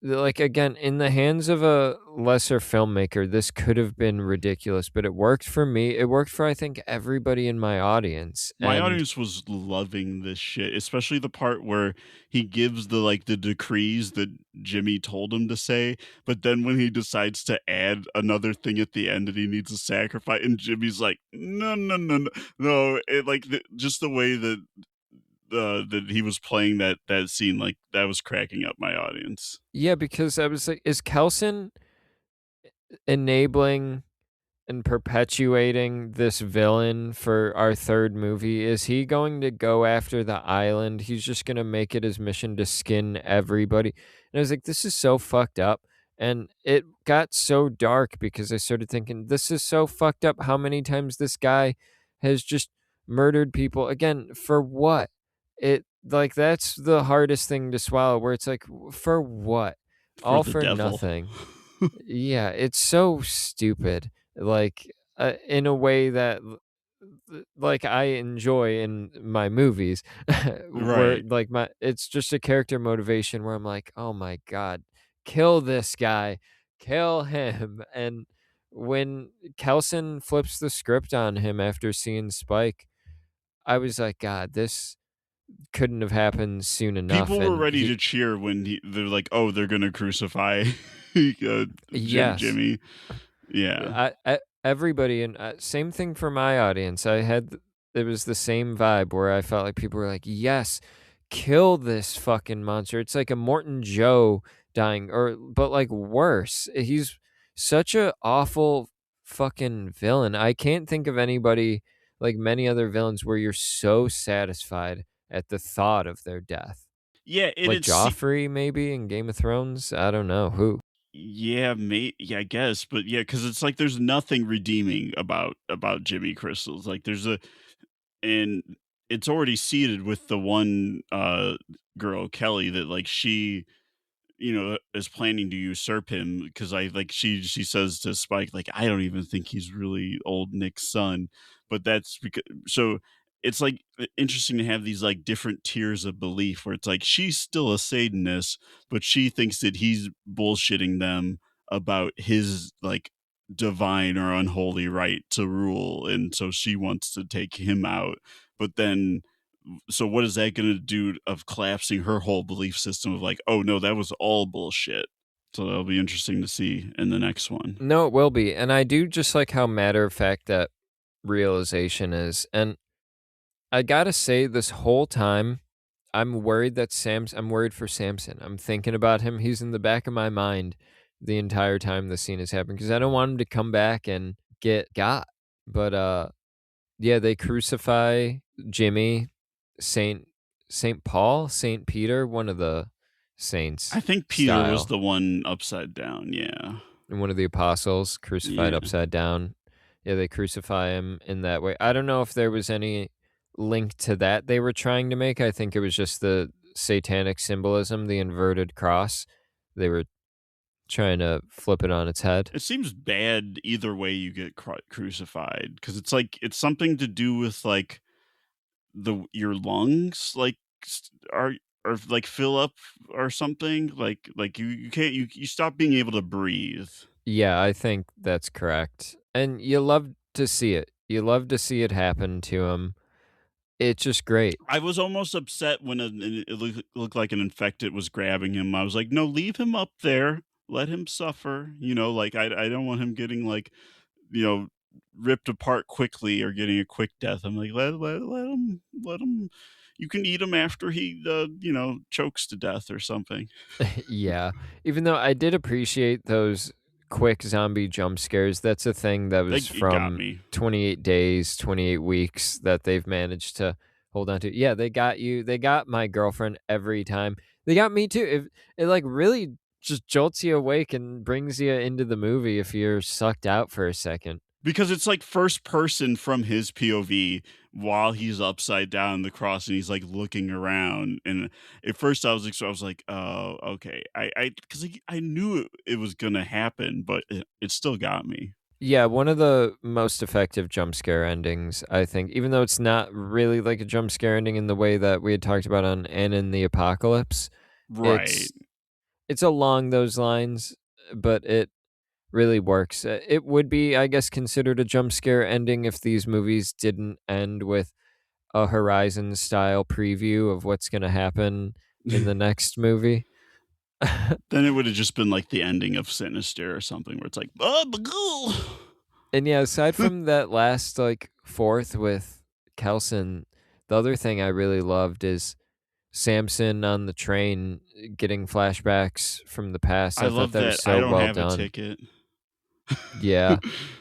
like again in the hands of a lesser filmmaker this could have been ridiculous, but it worked for me. It worked for I think everybody in my audience.
My
And
audience was loving this shit, especially the part where he gives the decrees that Jimmy told him to say, but then when he decides to add another thing at the end that he needs to sacrifice, and Jimmy's like, no, no, no, no, no, it like just the way that that he was playing that scene, like that was cracking up my audience.
yeah, because I was like, is Kelson enabling and perpetuating this villain for our third movie? Is he going to go after the island? He's just going to make it his mission to skin everybody. And I was like, this is so fucked up. And it got so dark because I started thinking, this is so fucked up how many times this guy has just murdered people. Again, for what? It like that's the hardest thing to swallow where it's like, for what?
For
All
the
for
devil.
nothing. Yeah, it's so stupid, like, in a way that like, I enjoy in my movies, where,
Right.
like, my it's just a character motivation where I'm like, "Oh my god, kill this guy, kill him," and when Kelson flips the script on him after seeing Spike, I was like, "God, this couldn't have happened soon enough,"
People were
and
ready
he
to cheer when they're like, "Oh, they're gonna crucify
yes.
Jimmy." Yeah.
Everybody and same thing for my audience. I had it was the same vibe where I felt like people were like, "Yes, kill this fucking monster." It's like a Morton Joe dying, or but like worse. He's such a awful fucking villain. I can't think of anybody like many other villains where you're so satisfied at the thought of their death.
Yeah,
Like
it's
Joffrey, maybe in Game of Thrones. I don't know who.
yeah, yeah, I guess, but yeah, because it's like there's nothing redeeming about Jimmy Crystals. Like there's a and it's already seated with the one girl, Kelly, that like she is planning to usurp him because I like she says to Spike like I don't even think he's really old Nick's son, but that's because so it's like interesting to have these like different tiers of belief where it's like she's still a Satanist, but she thinks that he's bullshitting them about his like divine or unholy right to rule, and so she wants to take him out, but then so what is that going to do of collapsing her whole belief system of like, oh no, that was all bullshit. So that'll be interesting to see in the next one.
No, it will be. And I do just like how matter of fact that realization is. And I gotta say, this whole time, I'm worried for Samson. I'm thinking about him. He's in the back of my mind the entire time the scene is happening because I don't want him to come back and get got. But yeah, they crucify Jimmy, Saint Saint Paul, Saint Peter, one of the
I
saints
think Peter was
style.
the one upside down. Yeah.
And one of the apostles crucified
Yeah.
upside down. Yeah, they crucify him in that way. I don't know if there was any link to that they were trying to make. I think it was just the satanic symbolism, the inverted cross. They were trying to flip it on its head.
It seems bad either way you get crucified because it's like it's something to do with like the your lungs like are or like fill up or something like you can't you stop being able to breathe.
Yeah, I think that's correct. And you love to see it. You love to see it happen to him. It's just great.
I was almost upset when it looked like an infected was grabbing him. I was like, "No, leave him up there. Let him suffer." Like, I don't want him getting, like, you know, ripped apart quickly or getting a quick death. I'm like, let him you can eat him after he, chokes to death or something."
Yeah. Even though I did appreciate those quick zombie jump scares, that's a thing that was
It got
from
me.
28 days, 28 weeks that they've managed to hold on to. Yeah, they got you. They got my girlfriend every time. They got me too. It like really just jolts you awake and brings you into the movie if you're sucked out for a second.
Because it's like first person from his POV while he's upside down in the cross and he's like looking around. And at first I was like, oh, okay. Because I knew it was gonna happen, but it still got me.
Yeah, one of the most effective jump scare endings, I think, even though it's not really like a jump scare ending in the way that we had talked about on Anne in the Apocalypse.
Right.
It's it's along those lines, but it really works. It would be, I guess, considered a jump scare ending if these movies didn't end with a Horizon style preview of what's going to happen in the next movie.
Then it would have just been like the ending of Sinister or something where it's like, oh, Bagul.
And yeah, aside from that last like fourth with Kelson, the other thing I really loved is Samson on the train getting flashbacks from the past.
I
I thought
love
that was
that I
so
don't
well
have a
done.
ticket.
Yeah,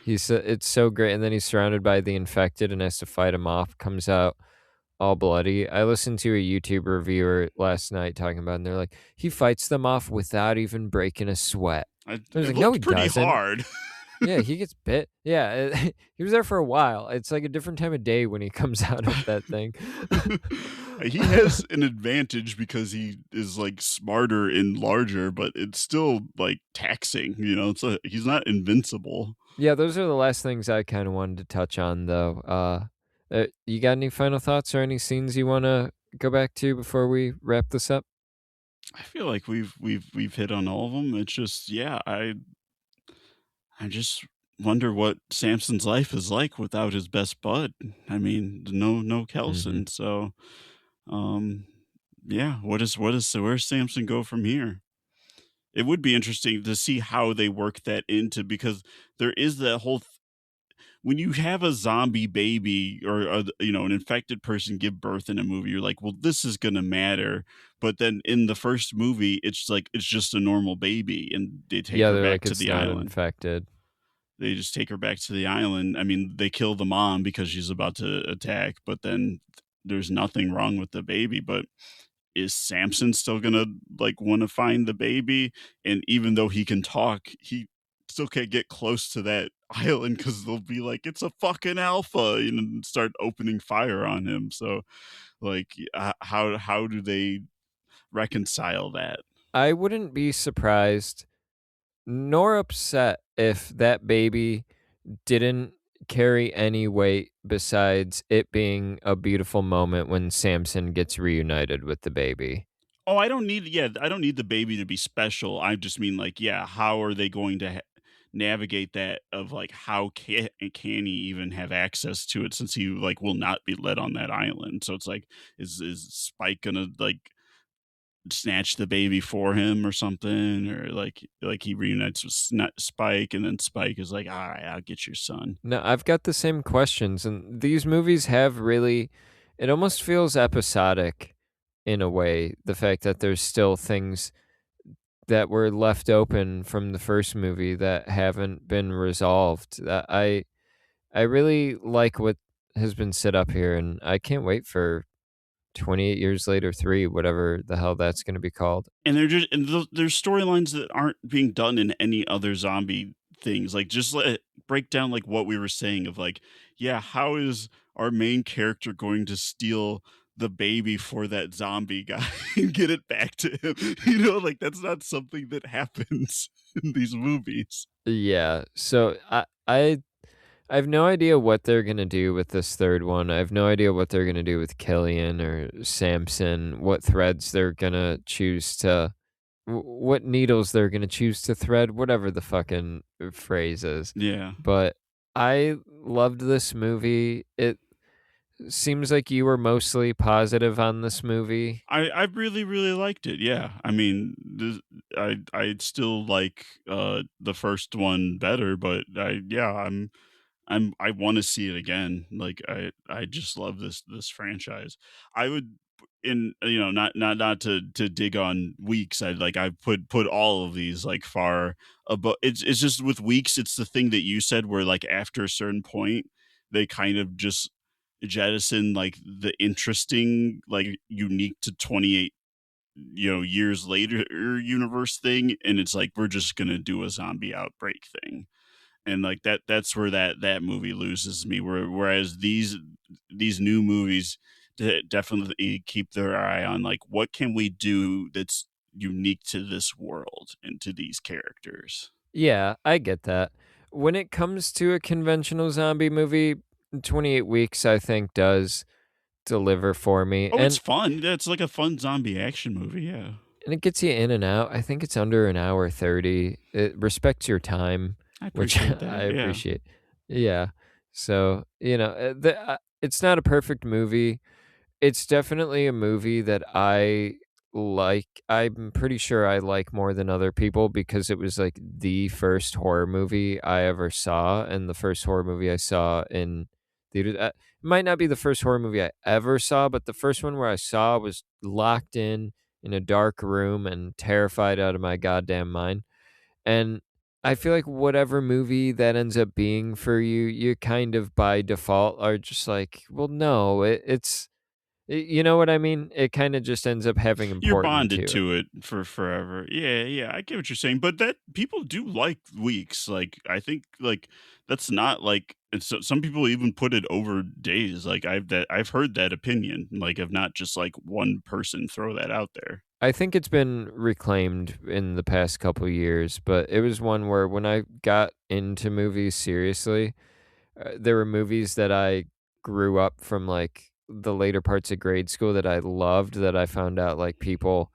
it's so great, and then he's surrounded by the infected and has to fight him off. Comes out all bloody. I listened to a YouTube reviewer last night talking about, it, and they're like, he fights them off without even breaking a sweat. I was
It
like, no, he
looked pretty
doesn't.
hard.
Yeah, he gets bit. Yeah, he was there for a while. It's like a different time of day when he comes out of that thing.
He has an advantage because he is like smarter and larger, but it's still like taxing. He's not invincible.
Yeah, those are the last things I kind of wanted to touch on, though. You got any final thoughts or any scenes you want to go back to before we wrap this up?
I feel like we've hit on all of them. It's just, yeah, I just wonder what Samson's life is like without his best bud. I mean, no
Hmm.
Kelson. So, um, yeah, where's Samson go from here? It would be interesting to see how they work that into, because there is that whole when you have a zombie baby or an infected person give birth in a movie, you're like, well, this is gonna matter. But then in the first movie, it's like it's just a normal baby, and they take
Yeah,
her
they're
back
like,
to
it's
the
not
island.
infected.
They just take her back to the island. I mean, they kill the mom because she's about to attack, but then there's nothing wrong with the baby. But is Samson still gonna like want to find the baby? And even though he can talk, he still can't get close to that island because they'll be like, "It's a fucking alpha," and start opening fire on him. So, like, how do they reconcile that?
I wouldn't be surprised nor upset if that baby didn't carry any weight besides it being a beautiful moment when Samson gets reunited with the baby.
Oh, I don't need the baby to be special. I just mean like, yeah, how are they going to navigate that of like how can he even have access to it since he like will not be let on that island? So it's like, is Spike gonna like snatch the baby for him or something, or like he reunites with Spike, and then Spike is like, all right, I'll get your son.
No, I've got the same questions, and these movies have really, it almost feels episodic in a way. The fact that there's still things that were left open from the first movie that haven't been resolved. I really like what has been set up here, and I can't wait for 28 Years Later 3, whatever the hell that's going to be called.
And they're just and there's storylines that aren't being done in any other zombie things. Like, just break down like what we were saying of like, yeah, how is our main character going to steal the baby for that zombie guy and get it back to him? Like, that's not something that happens in these movies.
Yeah, so I have no idea what they're gonna do with this third one. I have no idea what they're gonna do with Killian or Samson, what threads they're gonna choose to what needles they're gonna choose to thread, whatever the fucking phrase is.
Yeah.
But I loved this movie. It seems like you were mostly positive on this movie.
I really, really liked it, yeah. I mean, I still like, the first one better, but yeah, I wanna see it again. Like, I just love this franchise. I would not to dig on Weeks, I put all of these, like, far above. It's just with Weeks, it's the thing that you said where, like, after a certain point, they kind of just jettison, like, the interesting, like, unique to 28, years later universe thing, and it's like, we're just gonna do a zombie outbreak thing. And like that's where that movie loses me. Whereas these new movies definitely keep their eye on, like, what can we do that's unique to this world and to these characters.
Yeah, I get that. When it comes to a conventional zombie movie, 28 Weeks, I think, does deliver for me.
Oh, it's fun. It's like a fun zombie action movie. Yeah,
And it gets you in and out. I think it's under an hour 30. It respects your time,
I
which
appreciate
I
that. Yeah,
appreciate. Yeah. So, it's not a perfect movie. It's definitely a movie that I like. I'm pretty sure I like more than other people because it was like the first horror movie I ever saw, and the first horror movie I saw in theaters. It might not be the first horror movie I ever saw, but the first one where I saw was locked in a dark room and terrified out of my goddamn mind. And I feel like whatever movie that ends up being for you, you kind of by default are just like, well, no, you know what I mean? It kinda just ends up having
you're
important
bonded
to it.
to it for forever. Yeah, yeah, I get what you're saying, but that people do like Weeks. Like, I think, like, that's not like, it's some people even put it over Days. Like, I've heard that opinion, like, of not just like one person throw that out there.
I think it's been reclaimed in the past couple years, but it was one where when I got into movies seriously, there were movies that I grew up from, like, the later parts of grade school that I loved that I found out, like, people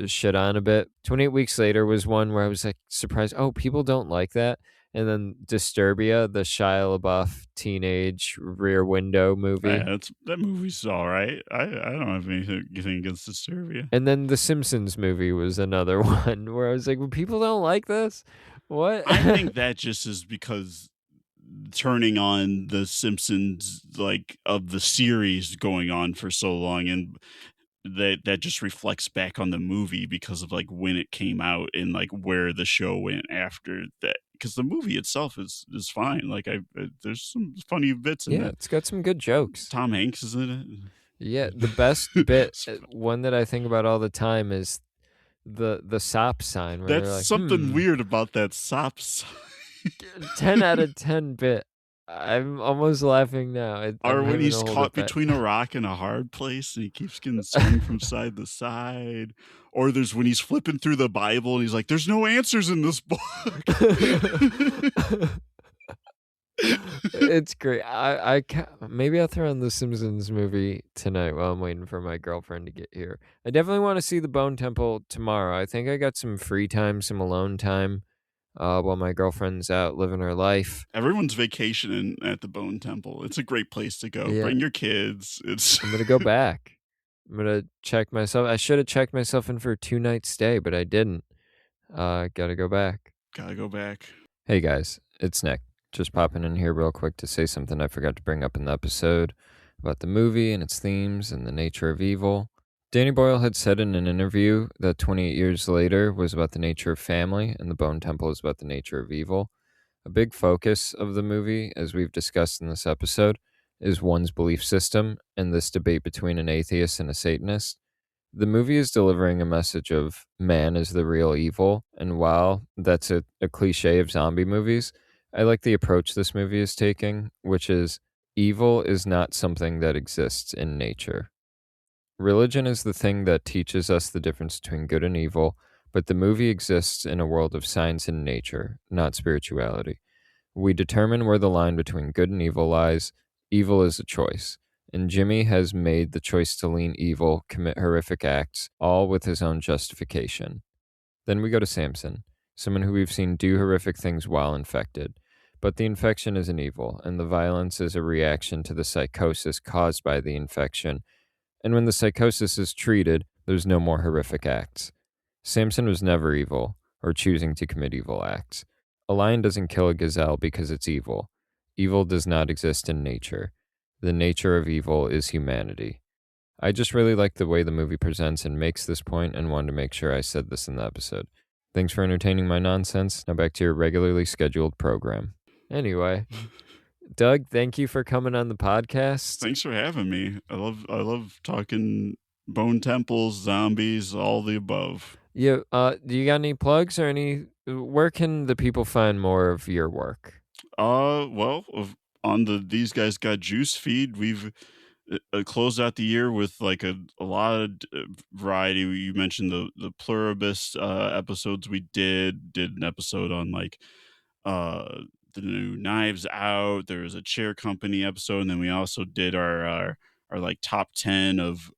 shit on a bit. 28 Weeks Later was one where I was, like, surprised, "Oh, people don't like that?" And then Disturbia, the Shia LaBeouf teenage Rear Window movie.
That movie's all right. I don't have anything against Disturbia.
And then the Simpsons movie was another one where I was like, "Well, people don't like this? What?"
I think that just is because turning on the Simpsons, like, of the series going on for so long, and that just reflects back on the movie because of, like, when it came out and, like, where the show went after that. Because the movie itself is fine. Like, there's some funny bits in
Yeah,
it.
it's got some good jokes.
Tom Hanks is in
Yeah, the best
it.
bit, one that I think about all the time is the SOP sign where
That's
they're like,
something
"Hmm,
weird about that sop sign.
10 out of 10 bit." I'm almost laughing now. I'm
Or when
having to
he's
hold it
caught
back.
between a rock and a hard place and he keeps getting swung from side to side. Or there's when he's flipping through the Bible and he's like, "There's no answers in this book."
It's great. Maybe I'll throw on the Simpsons movie tonight while I'm waiting for my girlfriend to get here. I definitely wanna see the Bone Temple tomorrow. I think I got some free time, some alone time, while my girlfriend's out living her life.
Everyone's vacationing at the Bone Temple. It's a great place to go.
Yeah,
Bring your kids. It's
I'm gonna go back. I'm gonna check myself. I should have checked myself in for a 2-night stay, but I didn't. Gotta go back.
gotta go back.
Hey guys, it's Nick. Just popping in here real quick to say something I forgot to bring up in the episode about the movie and its themes and the nature of evil. Danny Boyle had said in an interview that 28 years later was about the nature of family and the Bone Temple is about the nature of evil. A big focus of the movie, as we've discussed in this episode, is one's belief system and this debate between an atheist and a Satanist. The movie is delivering a message of man is the real evil, and while that's a cliche of zombie movies, I like the approach this movie is taking, which is evil is not something that exists in nature. Religion is the thing that teaches us the difference between good and evil, but the movie exists in a world of science and nature, not spirituality. We determine where the line between good and evil lies. Evil is a choice. And Jimmy has made the choice to lean evil, commit horrific acts, all with his own justification. Then we go to Samson, someone who we've seen do horrific things while infected. But the infection isn't evil, and the violence is a reaction to the psychosis caused by the infection. And when the psychosis is treated, there's no more horrific acts. Samson was never evil, or choosing to commit evil acts. A lion doesn't kill a gazelle because it's evil. Evil does not exist in nature. The nature of evil is humanity. I just really like the way the movie presents and makes this point and wanted to make sure I said this in the episode. Thanks for entertaining my nonsense. Now back to your regularly scheduled program. Anyway, Doug, thank you for coming on the podcast.
Thanks for having me. I love talking bone temples, zombies, all the above.
Yeah, do you got any plugs or where can the people find more of your work?
Well, on the These Guys Got Juice feed, we've closed out the year with like a lot of variety. You mentioned the pluribus episodes we did an episode on like uh the new Knives Out. There was a Chair Company episode, and then we also did our like top 10 of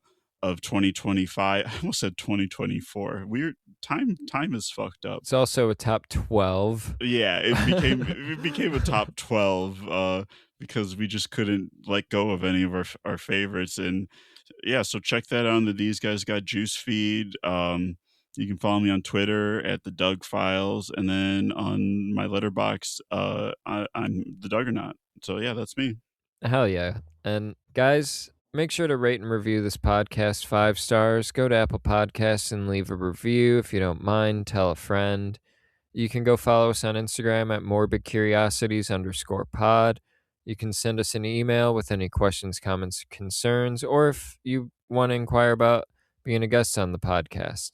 2025. I almost said 2024. Weird, time is fucked up.
It's also a top 12.
Yeah, it became a top 12 because we just couldn't let go of any of our favorites. And yeah, so check that out on the These Guys Got Juice feed. You can follow me on Twitter at the Doug Files, and then on my letterbox, I'm the Duggernaut. So yeah, that's me.
Hell yeah. And guys, make sure to rate and review this podcast 5 stars. Go to Apple Podcasts and leave a review if you don't mind. Tell a friend. You can go follow us on Instagram at morbidcuriosities_pod. You can send us an email with any questions, comments, concerns, or if you want to inquire about being a guest on the podcast,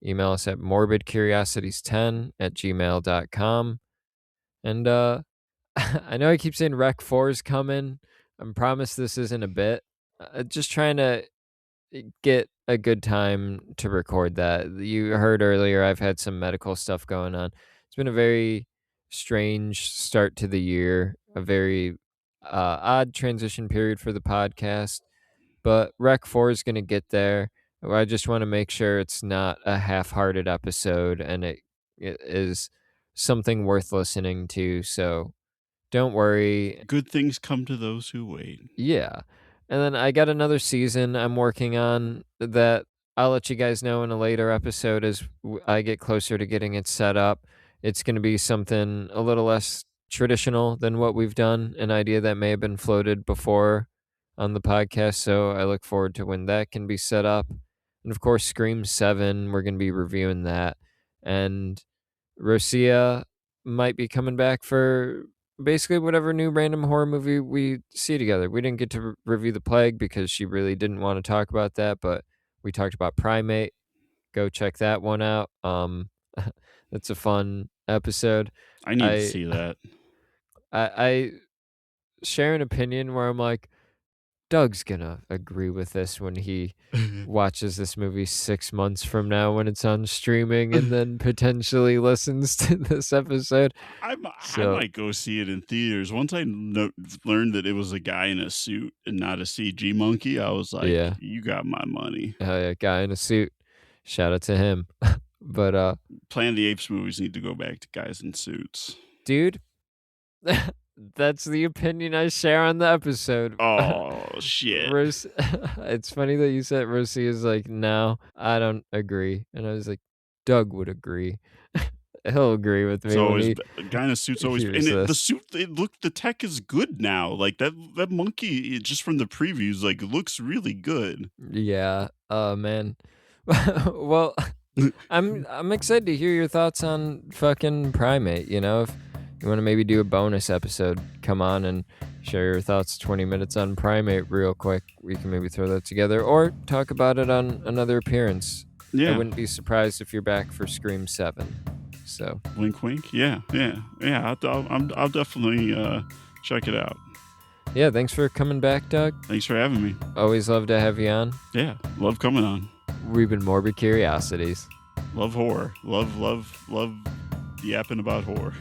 email us at morbidcuriosities10@gmail.com. And I know I keep saying Rec 4 is coming. I promise this isn't a bit. Just trying to get a good time to record that. You heard earlier, I've had some medical stuff going on. It's been a very strange start to the year, a very odd transition period for the podcast. But Rec 4 is going to get there. I just want to make sure it's not a half-hearted episode and it is something worth listening to. So don't worry.
Good things come to those who wait.
Yeah. And then I got another season I'm working on that I'll let you guys know in a later episode as I get closer to getting it set up. It's going to be something a little less traditional than what we've done, an idea that may have been floated before on the podcast. So I look forward to when that can be set up. And of course, Scream 7, we're going to be reviewing that. And Rosia might be coming back for basically whatever new random horror movie we see together. We didn't get to review The Plague because she really didn't want to talk about that, but we talked about Primate. Go check that one out. That's a fun episode.
I need to see that.
I share an opinion where I'm like, Doug's gonna agree with this when he watches this movie 6 months from now when it's on streaming and then potentially listens to this episode.
I might go see it in theaters. Once I learned that it was a guy in a suit and not a CG monkey, I was like, yeah, you got my money.
Oh yeah, guy in a suit. Shout out to him. But
Planet of the Apes movies need to go back to guys in suits.
Dude, that's the opinion I share on the episode.
Oh, shit.
It's funny that you said Rosie is like, no, I don't agree. And I was like, Doug would agree. He'll agree with me.
It's always a guy in a suit's always. And the suit, the tech is good now. Like that monkey, just from the previews, like looks really good.
Yeah. Man. Well, I'm excited to hear your thoughts on fucking Primate. You know, if you want to maybe do a bonus episode, come on and share your thoughts 20 minutes on Primate real quick. We can maybe throw that together or talk about it on another appearance. Yeah. I wouldn't be surprised if you're back for Scream 7. So
wink, wink. Yeah. I'll definitely check it out.
Yeah, thanks for coming back, Doug.
Thanks for having me.
Always love to have you on.
Yeah, love coming on.
We've been Morbid Curiosities.
Love horror. Love yapping about horror.